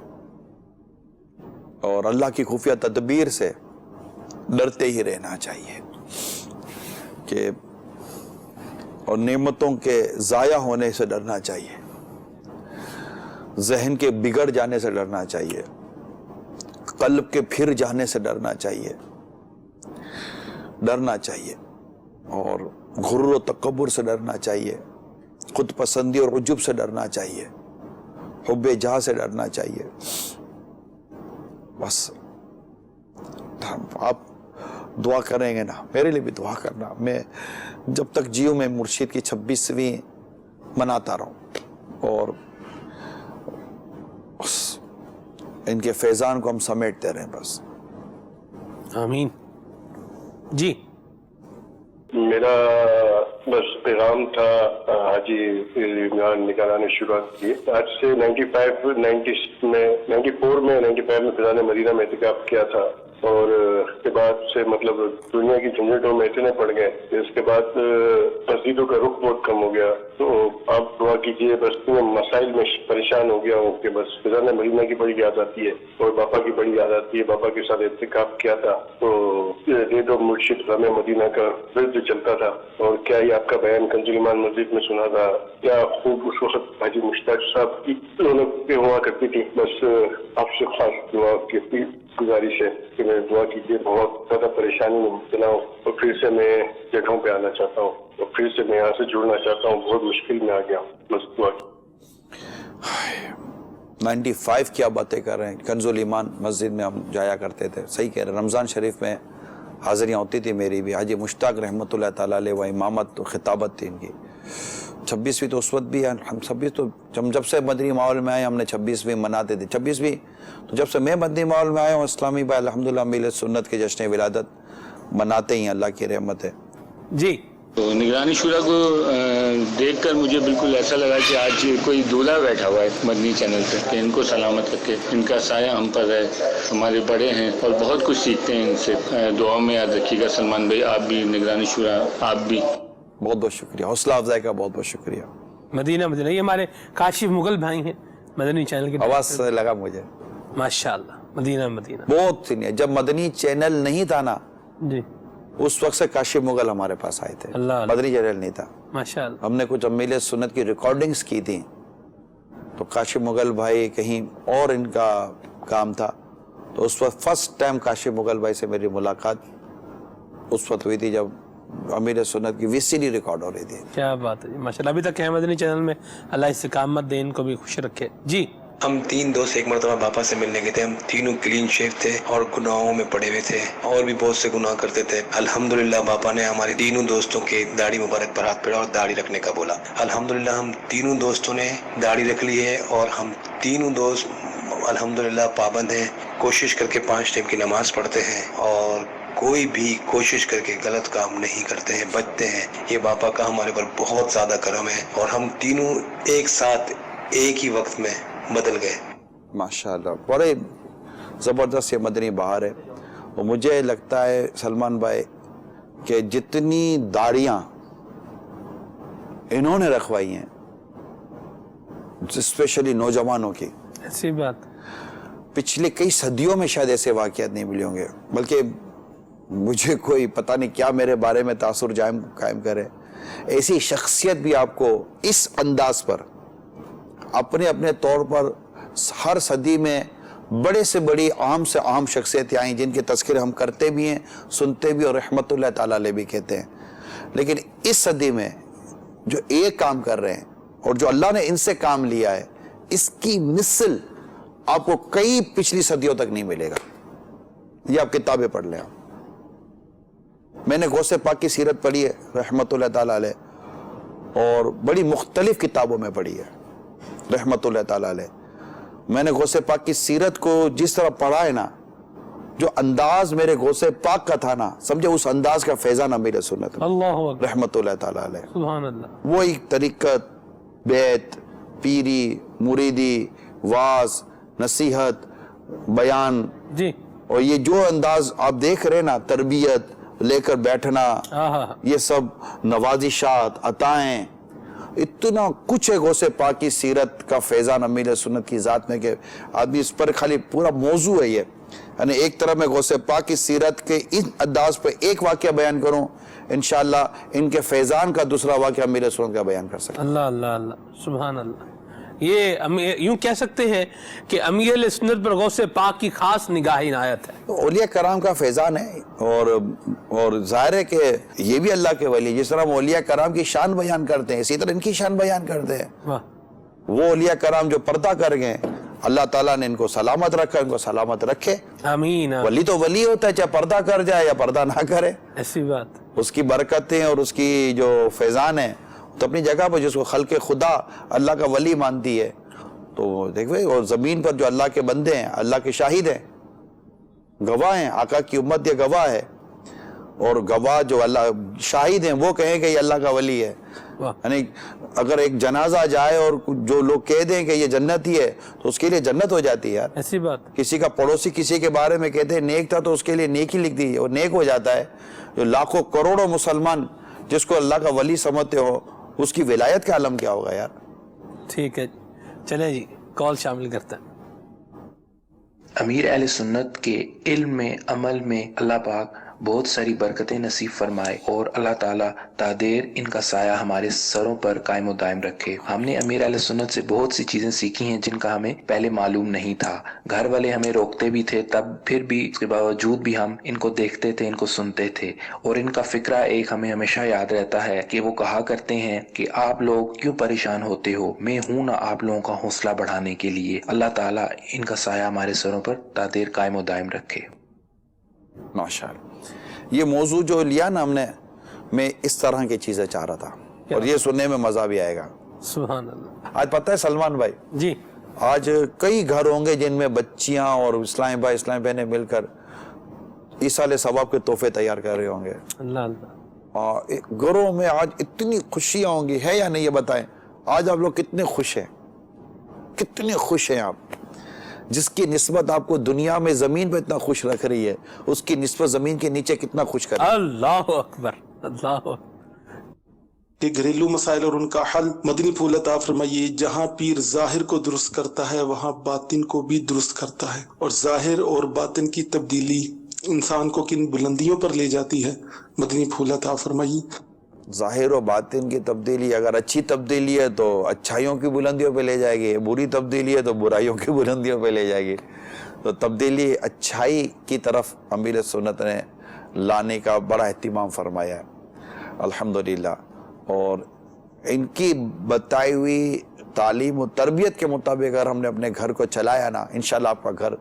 S1: اور اللہ کی خفیہ تدبیر سے ڈرتے ہی رہنا چاہیے کہ, اور نعمتوں کے ضائع ہونے سے ڈرنا چاہیے, ذہن کے بگڑ جانے سے ڈرنا چاہیے, قلب کے پھر جانے سے ڈرنا چاہیے, اور غرور و تکبر سے ڈرنا چاہیے, خود پسندی اور عجب سے ڈرنا چاہیے, حب جاہ سے ڈرنا چاہیے. بس آپ دعا کریں گے نا, میرے لیے بھی دعا کرنا, میں جب تک جیو میں مرشد کی 26ویں مناتا رہوں اور ان کے فیضان کو ہم سمیٹتے رہیں بس.
S2: آمین. جی
S6: میرا بس پیغام تھا حاجی عمران نگران شورا کی. آج سے 95 میں فیضان مدینہ میں اعتکاف کیا تھا اور اس کے بعد سے مطلب دنیا کی جھنجھٹوں میں اتنے پڑ گئے. اس کے بعد مسجدوں کا رخ بہت کم ہو گیا. تو آپ دعا کیجئے, بس مسائل میں پریشان ہو گیا ہوں کہ بس فیضان مدینہ کی بڑی یاد آتی ہے اور باپا کی بڑی یاد آتی ہے. باپا کے ساتھ اعتکاف کیا تھا تو ریڈ آف مرشد رام مدینہ کا ورد چلتا تھا, اور کیا یہ آپ کا بیان کنز ایمان مسجد میں سنا تھا, کیا خوب اس وقت حاجی مشتاق صاحب کی رونق ہوا کرتی تھی. بس آپ سے خاص دعا کی گزارش ہے کہ میں دعا کیجیے, بہت زیادہ پریشانی میں مبتلا ہوں اور پھر سے میں جگہوں پہ آنا چاہتا ہوں اور پھر سے میں یہاں سے جڑنا چاہتا ہوں. بہت مشکل میں آ گیا ہوں, بس دعا.
S1: 95 کیا باتیں کر رہے ہیں. کنز ایمان مسجد میں ہم جایا کرتے تھے, صحیح کہہ رہے ہیں. رمضان شریف میں حاضریاں ہوتی تھی میری بھی. حاجی مشتاق رحمۃ اللہ تعالیٰ علیہ, وہ امامت خطابت تھی ان کی. 26ویں تو اس وقت بھی ہے, ہم 26 تو جب سے مدنی ماحول میں آئے ہم نے 26ویں مناتے تھے. 26ویں تو جب سے میں مدنی ماحول میں آیا ہوں اسلامی بھائی الحمدللہ میل سنت کے جشن ولادت مناتے ہیں, اللہ کی رحمت ہے.
S2: جی
S7: تو نگرانی شورا کو دیکھ کر مجھے بالکل ایسا لگا کہ آج کوئی دولہا بیٹھا ہوا ہے مدنی چینل پہ, کہ ان کو سلامت رکھے, ان کا سایہ ہم پر ہے. ہمارے بڑے ہیں اور بہت کچھ سیکھتے ہیں ان سے. دعاؤں میں یاد رکھیے گا. سلمان بھائی آپ بھی, نگرانی شورا آپ بھی.
S1: بہت بہت شکریہ, حوصلہ افزائی کا بہت بہت شکریہ.
S2: مدینہ یہ ہمارے کاشف مغل بھائی ہیں مدنی چینل کے.
S1: آواز سے لگا مجھے
S2: ماشاءاللہ. مدینہ
S1: بہت سنی. جب مدنی چینل نہیں تھا نا,
S2: جی
S1: اس وقت سے کاشف مغل ہمارے پاس آئے تھے. مدنی چینل نہیں تھا.
S2: ماشاءاللہ.
S1: ہم نے کچھ امیل سنت کی ریکارڈنگز کی تھی تو کاشف مغل بھائی کہیں اور ان کا کام تھا, تو اس وقت فرسٹ ٹائم کاشف مغل بھائی سے میری ملاقات اس وقت ہوئی تھی جب امیر سنت کی VCD ریکارڈ ہو رہی تھی.
S2: کیا بات ہے ماشاءاللہ. ابھی تک ہے مدنی چینل میں. اللہ استقامت دے, ان کو بھی خوش رکھے. جی
S8: ہم 3 دوست ایک مرتبہ باپا سے ملنے گئے تھے. ہم تینوں کلین شیو تھے اور گناہوں میں پڑے ہوئے تھے اور بھی بہت سے گناہ کرتے تھے. الحمدللہ باپا نے ہمارے تینوں دوستوں کے داڑھی مبارک پر ہاتھ پھیرا اور داڑھی رکھنے کا بولا. الحمدللہ ہم تینوں دوستوں نے داڑھی رکھ لی ہے اور ہم تینوں دوست الحمدللہ پابند ہیں. کوشش کر کے 5 ٹائم کی نماز پڑھتے ہیں اور کوئی بھی کوشش کر کے غلط کام نہیں کرتے ہیں, بچتے ہیں. یہ باپا کا ہمارے پر بہت زیادہ کرم ہے اور ہم تینوں ایک ساتھ ایک ہی وقت میں بدل گئے.
S1: ماشاءاللہ بڑے زبردست یہ مدنی بہار ہے. اور مجھے لگتا ہے سلمان بھائی کہ جتنی داڑیاں انہوں نے رکھوائی ہیں اسپیشلی نوجوانوں کی,
S2: ایسی بات
S1: پچھلے کئی صدیوں میں شاید ایسے واقعات نہیں ملے ہوں گے. بلکہ مجھے کوئی پتہ نہیں کیا میرے بارے میں تاثر قائم کرے. ایسی شخصیت بھی آپ کو اس انداز پر اپنے طور پر ہر صدی میں بڑے سے بڑی عام سے عام شخصیتیں آئیں جن کے تذکرے ہم کرتے بھی ہیں, سنتے بھی اور رحمت اللہ تعالیٰ علیہ بھی کہتے ہیں. لیکن اس صدی میں جو ایک کام کر رہے ہیں اور جو اللہ نے ان سے کام لیا ہے, اس کی مثل آپ کو کئی پچھلی صدیوں تک نہیں ملے گا. یہ آپ کتابیں پڑھ لیں. میں نے غوث پاک کی سیرت پڑھی ہے رحمت اللہ تعالیٰ علیہ, اور بڑی مختلف کتابوں میں پڑھی ہے رحمت اللہ تعالیٰ علیہ. میں نے غوث پاک کی سیرت کو جس طرح پڑھا ہے نا, جو انداز میرے غوث پاک کا تھا نا, سمجھے اس انداز کا فیضان امیر سنت
S2: اللہ
S1: رحمت اللہ تعالیٰ علیہ.
S2: سبحان اللہ.
S1: وہی طریقت, بیت، پیری، مریدی، واز، نصیحت، بیان،
S2: جی،
S1: اور یہ جو انداز آپ دیکھ رہے نا، تربیت لے کر بیٹھنا، یہ سب نوازشات، عطائیں، اتنا کچھ ہے غوث پاک کی سیرت کا فیضان امیر سنت کی ذات میں کہ آدمی اس پر خالی پورا موضوع ہے یہ. یعنی ایک طرح میں غوث پاک کی سیرت کے اس انداز پہ ایک واقعہ بیان کروں، انشاءاللہ ان کے فیضان کا دوسرا واقعہ امیر سنت کا بیان کر سکتا.
S2: اللہ اللہ اللہ، سبحان اللہ. یہ یوں کہہ سکتے ہیں کہ امیر علیہ سنت پر غوث پاک کی خاص نگاہ عنایت ہے.
S1: اولیاء کرام کا فیضان ہے، اور ظاہر ہے کہ یہ بھی اللہ کے ولی، جس طرح ہم اولیاء کرام کی شان بیان کرتے ہیں اسی طرح ان کی شان بیان کرتے ہیں. وہ اولیاء کرام جو پردہ کر گئے، اللہ تعالیٰ نے ان کو سلامت رکھا، ان کو سلامت رکھے.
S2: آمین.
S1: ولی تو ولی ہوتا ہے، چاہے پردہ کر جائے یا پردہ نہ کرے.
S2: ایسی بات.
S1: اس کی برکتیں اور اس کی جو فیضان ہے تو اپنی جگہ پر، جس کو خلق خدا اللہ کا ولی مانتی ہے. تو دیکھیں، اور زمین پر جو اللہ کے بندے ہیں، اللہ کے شاہد ہیں، گواہ ہیں، آقا کی امت یہ گواہ ہے، اور گواہ جو اللہ شاہد ہیں وہ کہیں کہ یہ اللہ کا ولی ہے. یعنی اگر ایک جنازہ جائے اور جو لوگ کہہ دیں کہ یہ جنتی ہے تو اس کے لیے جنت ہو جاتی ہے یار.
S2: ایسی بات.
S1: کسی کا پڑوسی کسی کے بارے میں کہتے ہیں نیک تھا تو اس کے لیے نیکی لکھ دی، وہ نیک ہو جاتا ہے. جو لاکھوں کروڑوں مسلمان جس کو اللہ کا ولی سمجھتے ہو، اس کی ولایت کا عالم کیا ہوگا یار.
S2: ٹھیک ہے، چلیں جی کال شامل کرتے ہیں.
S9: امیر اہل سنت کے علم میں، عمل میں اللہ پاک بہت ساری برکتیں نصیب فرمائے، اور اللہ تعالیٰ تادیر ان کا سایہ ہمارے سروں پر قائم و دائم رکھے. ہم نے امیر اہل سنت سے بہت سی چیزیں سیکھی ہیں جن کا ہمیں پہلے معلوم نہیں تھا. گھر والے ہمیں روکتے بھی تھے، تب پھر بھی اس کے باوجود بھی ہم ان کو دیکھتے تھے، ان کو سنتے تھے. اور ان کا فکرہ ایک ہمیں ہمیشہ یاد رہتا ہے کہ وہ کہا کرتے ہیں کہ آپ لوگ کیوں پریشان ہوتے ہو، میں ہوں نا آپ لوگوں کا حوصلہ بڑھانے کے لیے. اللہ تعالیٰ ان کا سایہ ہمارے سروں پر تادیر قائم و دائم رکھے.
S1: ماشاءاللہ. یہ موضوع جو لیا نا ہم نے، میں اس طرح کی چیزیں چاہ رہا تھا، اور یہ سننے میں مزہ بھی آئے گا.
S2: سبحان اللہ.
S1: آج پتہ ہے سلمان بھائی،
S2: جی،
S1: آج کئی گھر ہوں گے جن میں بچیاں اور اسلام بھائی، اسلام بہنیں مل کر ایصال ثواب کے تحفے تیار کر رہے ہوں گے.
S2: اللہ اللہ.
S1: اور گھروں میں آج اتنی خوشیاں ہوں گی، ہے یا نہیں یہ بتائیں. آج آپ لوگ کتنے خوش ہیں، کتنے خوش ہیں آپ. جس کی نسبت آپ کو دنیا میں زمین پہ اتنا خوش رکھ رہی ہے، اس کی نسبت زمین کے نیچے کتنا خوش کر رہی ہے.
S2: اللہ اکبر، اللہ اکبر.
S10: کہ گھریلو مسائل اور ان کا حل مدنی پھول عطا فرمائیے. جہاں پیر ظاہر کو درست کرتا ہے وہاں باطن کو بھی درست کرتا ہے، اور ظاہر اور باطن کی تبدیلی انسان کو کن بلندیوں پر لے جاتی ہے، مدنی پھول عطا فرمائیے.
S1: ظاہر و باطن کی تبدیلی اگر اچھی تبدیلی ہے تو اچھائیوں کی بلندیوں پہ لے جائے گی، بری تبدیلی ہے تو برائیوں کی بلندیوں پہ لے جائے گی. تو تبدیلی اچھائی کی طرف امیر سنت نے لانے کا بڑا اہتمام فرمایا ہے الحمدللہ. اور ان کی بتائی ہوئی تعلیم و تربیت کے مطابق اگر ہم نے اپنے گھر کو چلایا نا، انشاءاللہ آپ کا گھر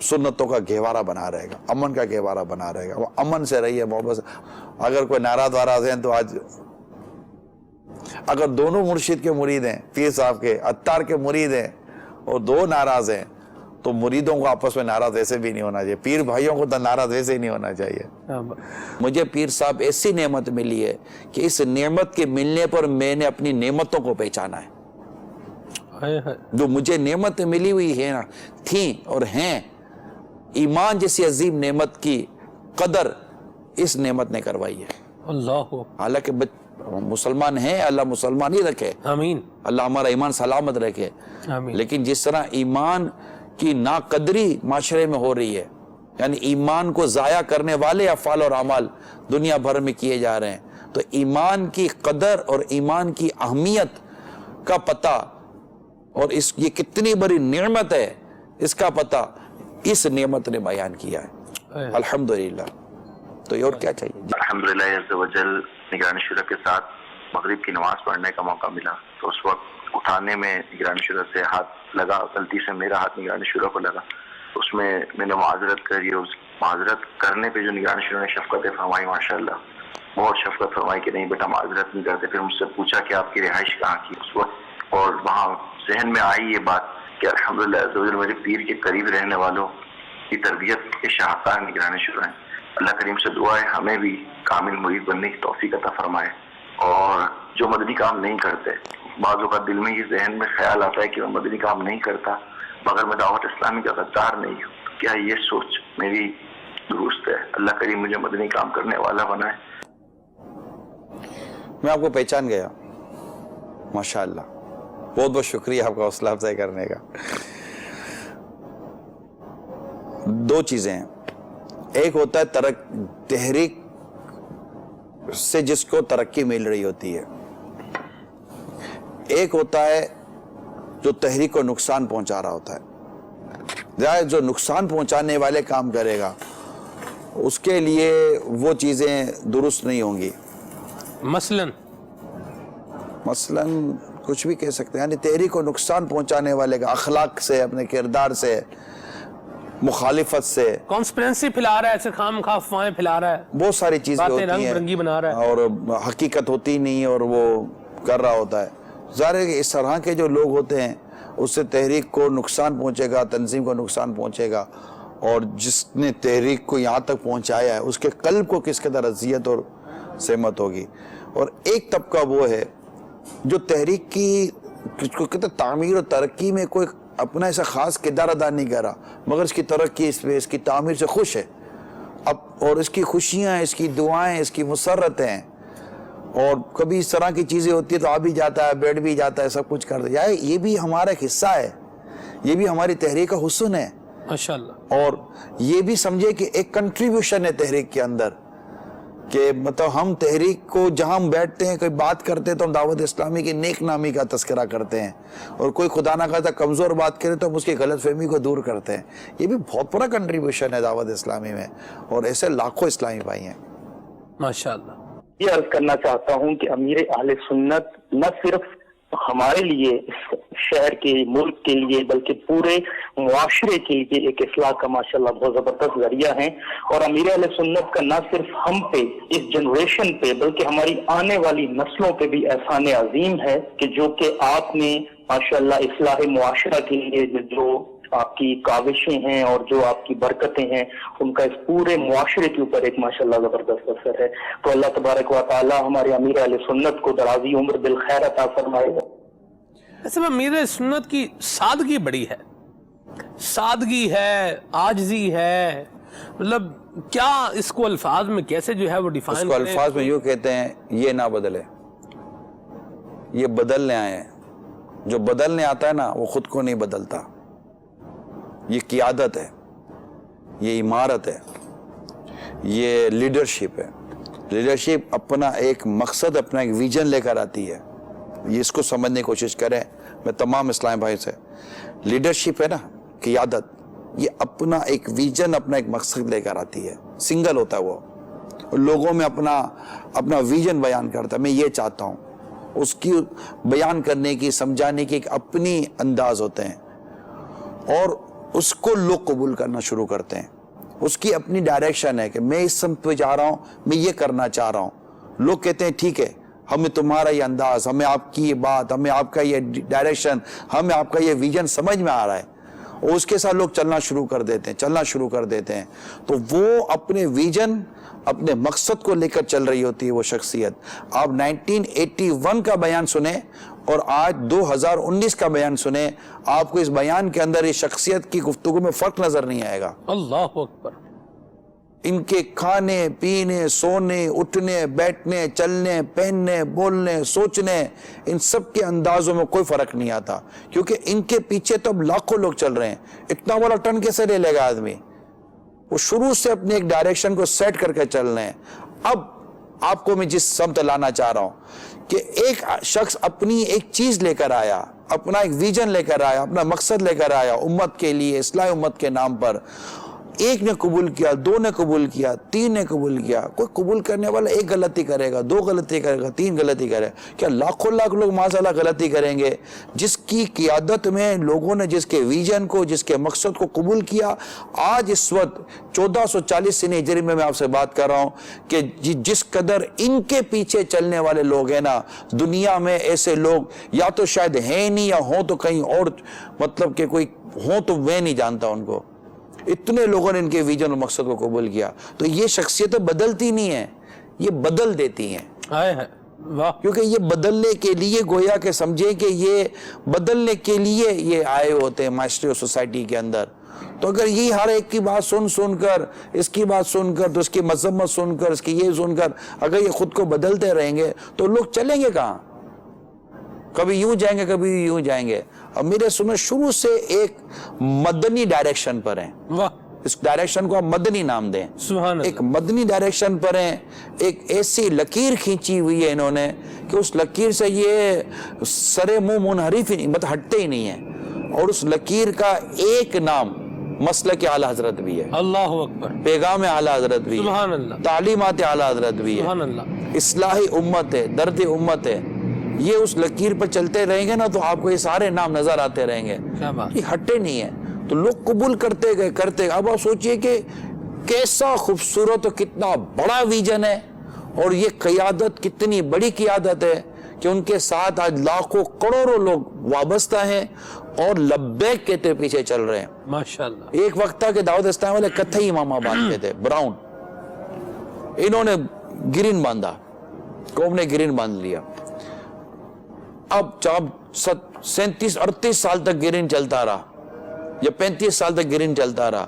S1: سنتوں کا گہوارہ بنا رہے گا، امن کا گہوارہ بنا رہے گا. وہ امن سے رہیے، محبت سے. اگر کوئی ناراض واراض ہیں تو آج اگر دونوں مرشد کے مرید ہیں، پیر صاحب کے، عطار کے مرید ہیں، اور دو ناراض ہیں، تو مریدوں کو آپس میں ناراض ایسے بھی نہیں ہونا چاہیے، پیر بھائیوں کو تو ناراض ایسے ہی نہیں ہونا چاہیے. مجھے پیر صاحب ایسی نعمت ملی ہے کہ اس نعمت کے ملنے پر میں نے اپنی نعمتوں کو پہچانا ہے. جو مجھے نعمت ملی ہوئی ہے نا، تھیں اور ہیں، ایمان جیسی عظیم نعمت کی قدر اس نعمت نے کروائی ہے.
S2: اللہ.
S1: حالانکہ مسلمان ہیں، اللہ مسلمان ہی رکھے،
S2: آمین.
S1: اللہ ہمارا ایمان سلامت رکھے.
S2: آمین.
S1: لیکن جس طرح ایمان کی ناقدری معاشرے میں ہو رہی ہے، یعنی ایمان کو ضائع کرنے والے افعال اور اعمال دنیا بھر میں کیے جا رہے ہیں، تو ایمان کی قدر اور ایمان کی اہمیت کا پتہ، اور یہ کتنی بڑی نعمت ہے اس کا پتہ اس نعمت نے بیان کیا ہے الحمدللہ. تو اور کیا چاہیے.
S11: الحمدللہ عز و جل نگران شورا کے ساتھ مغرب کی نماز پڑھنے کا موقع ملا، تو اس وقت اٹھانے میں نگران شورا سے ہاتھ لگا، غلطی سے میرا ہاتھ نگران شورا کو لگا. اس میں نے معذرت کری، اور اس معذرت کرنے پہ جو نگران شورا نے شفقت فرمائی، ماشاءاللہ بہت شفقت فرمائی کہ نہیں بیٹا معذرت نہیں کرتے. پھر مجھ سے پوچھا کہ آپ کی رہائش کہاں کی اس وقت، اور وہاں ذہن میں آئی یہ بات کہ الحمدللہ عز و جل مجھے پیر کے قریب رہنے والوں کی تربیت کے شاہکار نگران شورا ہیں. اللہ کریم سے دعا ہے ہمیں بھی کامل مرید بننے کی توفیق عطا فرمائے، اور جو مدنی کام نہیں کرتے بعض اوقات دل میں یہ ذہن میں خیال آتا ہے کہ میں مدنی کام نہیں کرتا مگر میں دعوت اسلامی کا غدار نہیں ہوں. کیا یہ سوچ میری درست ہے؟ اللہ کریم مجھے مدنی کام کرنے والا بنائے.
S1: میں آپ کو پہچان گیا. ماشاءاللہ, بہت بہت شکریہ آپ کا حوصلہ افزائی کرنے کا. دو چیزیں ہیں. ایک ہوتا ہے تحریک سے جس کو ترقی مل رہی ہوتی ہے, ایک ہوتا ہے جو تحریک کو نقصان پہنچا رہا ہوتا ہے. جو نقصان پہنچانے والے کام کرے گا اس کے لیے وہ چیزیں درست نہیں ہوں گی. مثلاً کچھ بھی کہہ سکتے ہیں, یعنی تحریک کو نقصان پہنچانے والے کا اخلاق سے, اپنے کردار سے, مخالفت سے,
S2: کانسپیرنسی پھیلا رہا ہے, ایسے خام خواہ افواہیں پھیلا رہا ہے,
S1: بہت ساری چیزیں ہوتی
S2: رنگ
S1: ہیں
S2: برنگی بنا رہا ہے
S1: اور حقیقت ہوتی نہیں اور وہ کر رہا ہوتا ہے. ظاہر ہے کہ اس طرح کے جو لوگ ہوتے ہیں اس سے تحریک کو نقصان پہنچے گا, تنظیم کو نقصان پہنچے گا, اور جس نے تحریک کو یہاں تک پہنچایا ہے اس کے قلب کو کس قدر اذیت اور سہمت ہوگی. اور ایک طبقہ وہ ہے جو تحریک کی کہتے تعمیر اور ترقی میں کوئی اپنا ایسا خاص کردار ادا نہیں کر رہا مگر اس کی ترقی, اس کی تعمیر سے خوش ہے اور اس کی خوشیاں, اس کی دعائیں, اس کی مسرتیں ہیں. اور کبھی اس طرح کی چیزیں ہوتی ہے تو آ بھی جاتا ہے, بیٹھ بھی جاتا ہے, سب کچھ کرتا ہے. یہ بھی ہمارا ایک حصہ ہے, یہ بھی ہماری تحریک کا حسن ہے
S2: ماشاءاللہ.
S1: اور یہ بھی سمجھے کہ ایک کنٹریبیوشن ہے تحریک کے اندر, کہ مطلب ہم تحریک کو جہاں ہم بیٹھتے ہیں, کوئی بات کرتے ہیں تو ہم دعوت اسلامی کی نیک نامی کا تذکرہ کرتے ہیں, اور کوئی خدا نہ خواستہ کمزور بات کرے تو ہم اس کی غلط فہمی کو دور کرتے ہیں. یہ بھی بہت بڑا کنٹریبیوشن ہے دعوت اسلامی میں, اور ایسے لاکھوں اسلامی بھائی ہیں
S2: ماشاءاللہ.
S12: یہ عرض کرنا چاہتا ہوں کہ امیر اہل سنت نہ صرف ہمارے لیے, اس شہر کے, ملک کے لیے, بلکہ پورے معاشرے کے لیے ایک اصلاح کا ماشاءاللہ بہت زبردست ذریعہ ہیں. اور امیر اہل سنت کا نہ صرف ہم پہ, اس جنریشن پہ, بلکہ ہماری آنے والی نسلوں پہ بھی احسان عظیم ہے کہ جو کہ آپ نے ماشاءاللہ اصلاح معاشرہ کے لیے جو آپ کی کاوشیں ہیں اور جو آپ کی برکتیں ہیں ان کا اس پورے معاشرے کے اوپر ایک ماشاءاللہ زبردست اثر ہے. تو اللہ تبارک و تعالی ہمارے امیر اہل سنت کو درازی عمر بالخیر عطا فرمائے.
S2: ایسے میں امیر اہل سنت کی سادگی بڑی ہے, سادگی ہے, عاجزی ہے, مطلب کیا اس کو الفاظ میں کیسے جو ہے وہ ڈیفائن
S1: اس کو الفاظ میں یوں کہتے ہیں, یہ نہ بدلے, یہ بدلنے آئے ہیں. جو بدلنے آتا ہے نا وہ خود کو نہیں بدلتا. یہ قیادت ہے, یہ عمارت ہے, یہ لیڈرشپ ہے. لیڈرشپ اپنا ایک مقصد, اپنا ایک ویژن لے کر آتی ہے. یہ اس کو سمجھنے کی کوشش کریں میں تمام اسلامی بھائی سے. لیڈرشپ ہے نا, قیادت, یہ اپنا ایک ویژن, اپنا ایک مقصد لے کر آتی ہے. سنگل ہوتا ہے وہ, لوگوں میں اپنا ویژن بیان کرتا ہے, میں یہ چاہتا ہوں. اس کی بیان کرنے کی, سمجھانے کی ایک اپنی انداز ہوتے ہیں, اور اس کو لوگ قبول کرنا شروع کرتے ہیں. اس کی اپنی ڈائریکشن ہے کہ میں اس سمت پہ جا رہا ہوں, میں یہ کرنا چاہ رہا ہوں. لوگ کہتے ہیں ٹھیک ہے, ہمیں تمہارا یہ انداز, ہمیں آپ کی یہ بات, ہمیں آپ کا یہ ڈائریکشن, ہمیں آپ کا یہ ویژن سمجھ میں آ رہا ہے, اور اس کے ساتھ لوگ چلنا شروع کر دیتے ہیں. تو وہ اپنے ویژن, اپنے مقصد کو لے کر چل رہی ہوتی ہے وہ شخصیت. آپ 1981 کا بیان سنیں اور آج 2019 کا بیان سنیں, آپ کو اس بیان کے اندر اس شخصیت کی گفتگو میں فرق نظر نہیں آئے گا.
S2: اللہ اکبر.
S1: ان کے کھانے, پینے, سونے, اٹھنے, بیٹھنے, چلنے, پہننے, بولنے, سوچنے, ان سب کے اندازوں میں کوئی فرق نہیں آتا, کیونکہ ان کے پیچھے تو اب لاکھوں لوگ چل رہے ہیں. اتنا بڑا ٹرن کیسے لے لے گا آدمی؟ وہ شروع سے اپنے ایک ڈائریکشن کو سیٹ کر کے چل رہے ہیں. اب آپ کو میں جس سمت لانا چاہ رہا ہوں کہ ایک شخص اپنی ایک چیز لے کر آیا, اپنا ایک ویژن لے کر آیا, اپنا مقصد لے کر آیا امت کے لیے, اصلاح امت کے نام پر. ایک نے قبول کیا, دو نے قبول کیا, تین نے قبول کیا. کوئی قبول کرنے والا ایک غلطی کرے گا, دو غلطی کرے گا, تین غلطی کرے گا, کیا لاکھوں لاکھ لوگ معاذاللہ غلطی کریں گے؟ جس کی قیادت میں لوگوں نے جس کے ویژن کو, جس کے مقصد کو قبول کیا. آج اس وقت 1440 سنہ ہجری میں آپ سے بات کر رہا ہوں کہ جس قدر ان کے پیچھے چلنے والے لوگ ہیں نا, دنیا میں ایسے لوگ یا تو شاید ہیں نہیں, یا ہوں تو کہیں اور, مطلب کہ کوئی ہوں تو میں نہیں جانتا ان کو. اتنے لوگوں نے ان کے ویژن اور مقصد کو قبول کیا. تو یہ شخصیتیں بدلتی نہیں ہیں, یہ بدل دیتی ہیں. کیونکہ یہ بدلنے کے لیے گویا کہ سمجھیں کہ یہ بدلنے کے لیے یہ آئے ہوتے ہیں معاشرے سوسائٹی کے اندر. تو اگر یہ ہر ایک کی بات سن کر اس کی بات سن کر تو اس کی مذمت سن کر اس کی یہ سن کر اگر یہ خود کو بدلتے رہیں گے تو لوگ چلیں گے کہاں؟ کبھی یوں جائیں گے کبھی یوں جائیں گے. اور میرے سنت شروع سے ایک مدنی ڈائریکشن پر ہیں. اس ڈائریکشن کو آپ مدنی نام دیں. ایک مدنی ڈائریکشن پر ہیں. ایک ایسی لکیر کھینچی ہوئی ہے انہوں نے کہ اس لکیر سے یہ سرے منہ منحرف ہی نہیں، مطلب ہٹتے ہی نہیں ہیں. اور اس لکیر کا ایک نام مسلک اعلی حضرت بھی ہے.
S2: اللہ اکبر.
S1: پیغام اعلی حضرت بھی ہے.
S2: سبحان اللہ.
S1: تعلیمات اعلی حضرت بھی ہے.
S2: سبحان اللہ.
S1: اصلاح امت ہے، درد امت ہے. یہ اس لکیر پر چلتے رہیں گے نا تو آپ کو یہ سارے نام نظر آتے رہیں گے. یہ ہٹے نہیں ہیں تو لوگ قبول کرتے گئے کرتے. اب آپ سوچئے کہ کیسا خوبصورت اور کتنا بڑا ویژن ہے اور یہ قیادت کتنی بڑی قیادت ہے کہ ان کے ساتھ آج لاکھوں کروڑوں لوگ وابستہ ہیں اور لبیک کہتے پیچھے چل رہے ہیں.
S2: ماشاءاللہ.
S1: ایک وقت تھا کہ دعوت اسلامی والے کتھئی امامہ باندھتے تھے، براؤن. انہوں نے گرین باندھا، قوم نے گرین باندھ لیا. اب 37-38 سال تک گرین چلتا رہا یا 35 سال تک گرین چلتا رہا.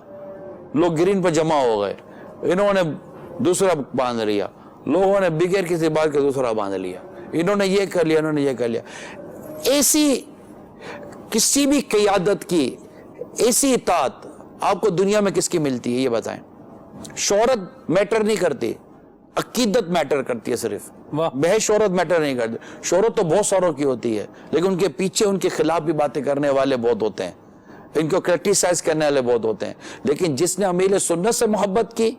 S1: لوگ گرین پر جمع ہو گئے. انہوں نے دوسرا باندھ لیا، لوگوں نے بغیر کسی بات کے دوسرا باندھ لیا. انہوں نے یہ کر لیا، انہوں نے یہ کر لیا. ایسی کسی بھی قیادت کی ایسی اطاعت آپ کو دنیا میں کس کی ملتی ہے یہ بتائیں؟ شہرت میٹر نہیں کرتی، عقیدت میٹر کرتی ہے. صرف محض شہرت میٹر نہیں کرتی. شہرت تو بہت ساروں کی ہوتی ہے لیکن ان کے پیچھے ان کے خلاف بھی باتیں کرنے والے بہت ہوتے ہیں، ان کو کرٹیسائز کرنے والے بہت ہوتے ہیں. لیکن جس نے امیل سنت سے محبت کی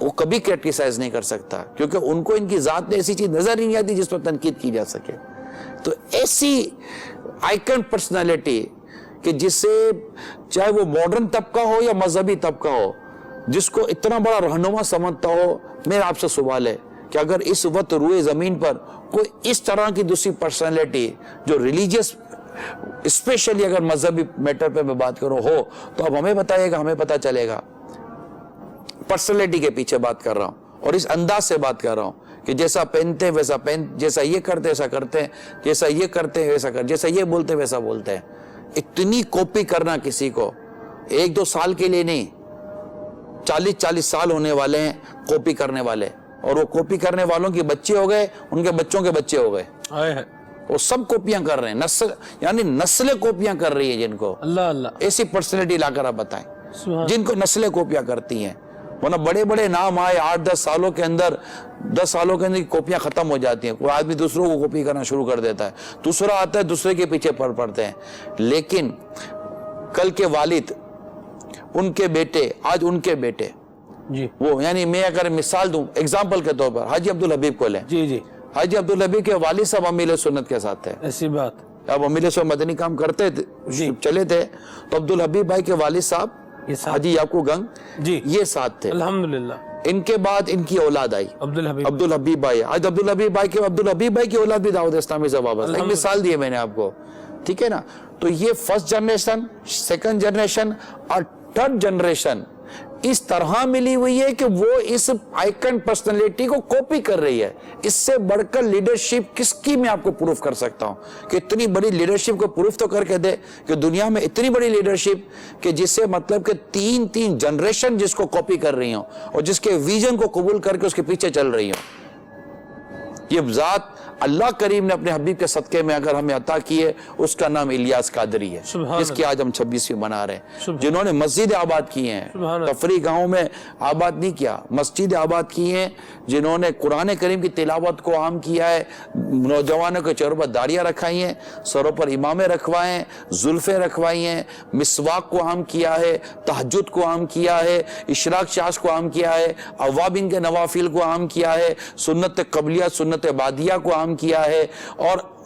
S1: وہ کبھی کرٹیسائز نہیں کر سکتا کیونکہ ان کو ان کی ذات میں ایسی چیز نظر ہی نہیں آتی جس پر تنقید کی جا سکے. تو ایسی آئیکن پرسنالٹی کہ جس سے چاہے وہ ماڈرن طبقہ ہو یا مذہبی طبقہ ہو جس کو اتنا بڑا رہنما سمجھتا ہو. میرا آپ سے سوال ہے کہ اگر اس وقت روئے زمین پر کوئی اس طرح کی دوسری پرسنالٹی جو ریلیجیس اسپیشلی اگر مذہبی میٹر پہ میں بات کروں ہو تو اب ہمیں بتائیے گا، ہمیں پتہ چلے گا. پرسنالٹی کے پیچھے بات کر رہا ہوں اور اس انداز سے بات کر رہا ہوں کہ جیسا پہنتے ہیں ویسا جیسا یہ کرتے ویسا کرتے ہیں، جیسا یہ کرتے ہیں ویسا کرتے، جیسا یہ بولتے ویسا بولتے ہیں. اتنی کاپی کرنا کسی کو 1-2 سال کے لیے نہیں، 40 سال ہونے والے ہیں کاپی کرنے والے. اور وہ کاپی کرنے والوں کے بچے ہو گئے، ان کے بچوں کے بچے ہو گئے. وہ سب کاپیاں کر رہے ہیں، یعنی نسلیں کاپیاں کر رہی ہے جن کو. اللہ ایسی پرسنالٹی لا کر آپ بتائیں جن کو نسلیں کاپیاں کرتی ہیں. ورنہ بڑے بڑے نام آئے 8-10 سالوں کے اندر 10 سالوں کے اندر کاپیاں ختم ہو جاتی ہیں. کوئی آدمی دوسروں کو کاپی کرنا شروع کر دیتا ہے، دوسرا آتا ہے دوسرے کے پیچھے پڑتے ہیں. لیکن کل کے والد، ان کے بیٹے، آج ان کے بیٹے وہ، یعنی میں اگر مثال دوں ایگزامپل کے طور پر حاجی عبدالحبیب کو لیں. حاجی عبدالحبیب کے والد صاحب امیل سنت کے ساتھ تھے. ایسی بات اب امیل سنت مدنی کام کرتے چلے تھے تو عبدالحبیب بھائی کے والد صاحب حاجی یعقوب گنگ یہ ساتھ تھے. الحمدللہ. ان کے بعد ان کی اولاد آئی عبدالحبیب بھائی. آج عبدالحبیب بھائی کی اولاد بھی دعوت اسلامی سے وابستہ. ایک مثال دی ہے میں نے آپ کو، ٹھیک ہے نا. تو یہ فرسٹ جنریشن، سیکنڈ جنریشن اور تھرڈ جنریشن اس طرح ملی ہوئی ہے کہ وہ اس آئیکن پرسنالٹی کو کاپی کر رہی ہے. اس سے بڑھ کر لیڈرشپ کس کی میں آپ کو پروف کر سکتا ہوں کہ اتنی بڑی لیڈرشپ کو پروف تو کر کے دے کہ دنیا میں اتنی بڑی لیڈرشپ کہ جس سے مطلب کہ 3 جنریشن جس کو کاپی کر رہی ہوں اور جس کے ویژن کو قبول کر کے اس کے پیچھے چل رہی ہوں. یہ ذات اللہ کریم نے اپنے حبیب کے صدقے میں اگر ہمیں عطا کی ہے اس کا نام الیاس قادری ہے، جس کی آج ہم 26ویں منا رہے ہیں. جنہوں نے مسجد آباد کی ہیں، تفریح گاؤں میں آباد نہیں کیا، مسجد آباد کی ہیں. جنہوں نے قرآن کریم کی تلاوت کو عام کیا ہے، نوجوانوں کے چہروں پر داڑیاں رکھائی ہیں، سروں پر امامے رکھوائے ہیں، زلفیں رکھوائی ہیں، مسواک کو عام کیا ہے، تہجد کو عام کیا ہے، اشراق شاش کو عام کیا ہے، اوابین کے نوافل کو عام کیا ہے، سنت قبلیہ سنت بعدیہ کو عام کیا ہے. اور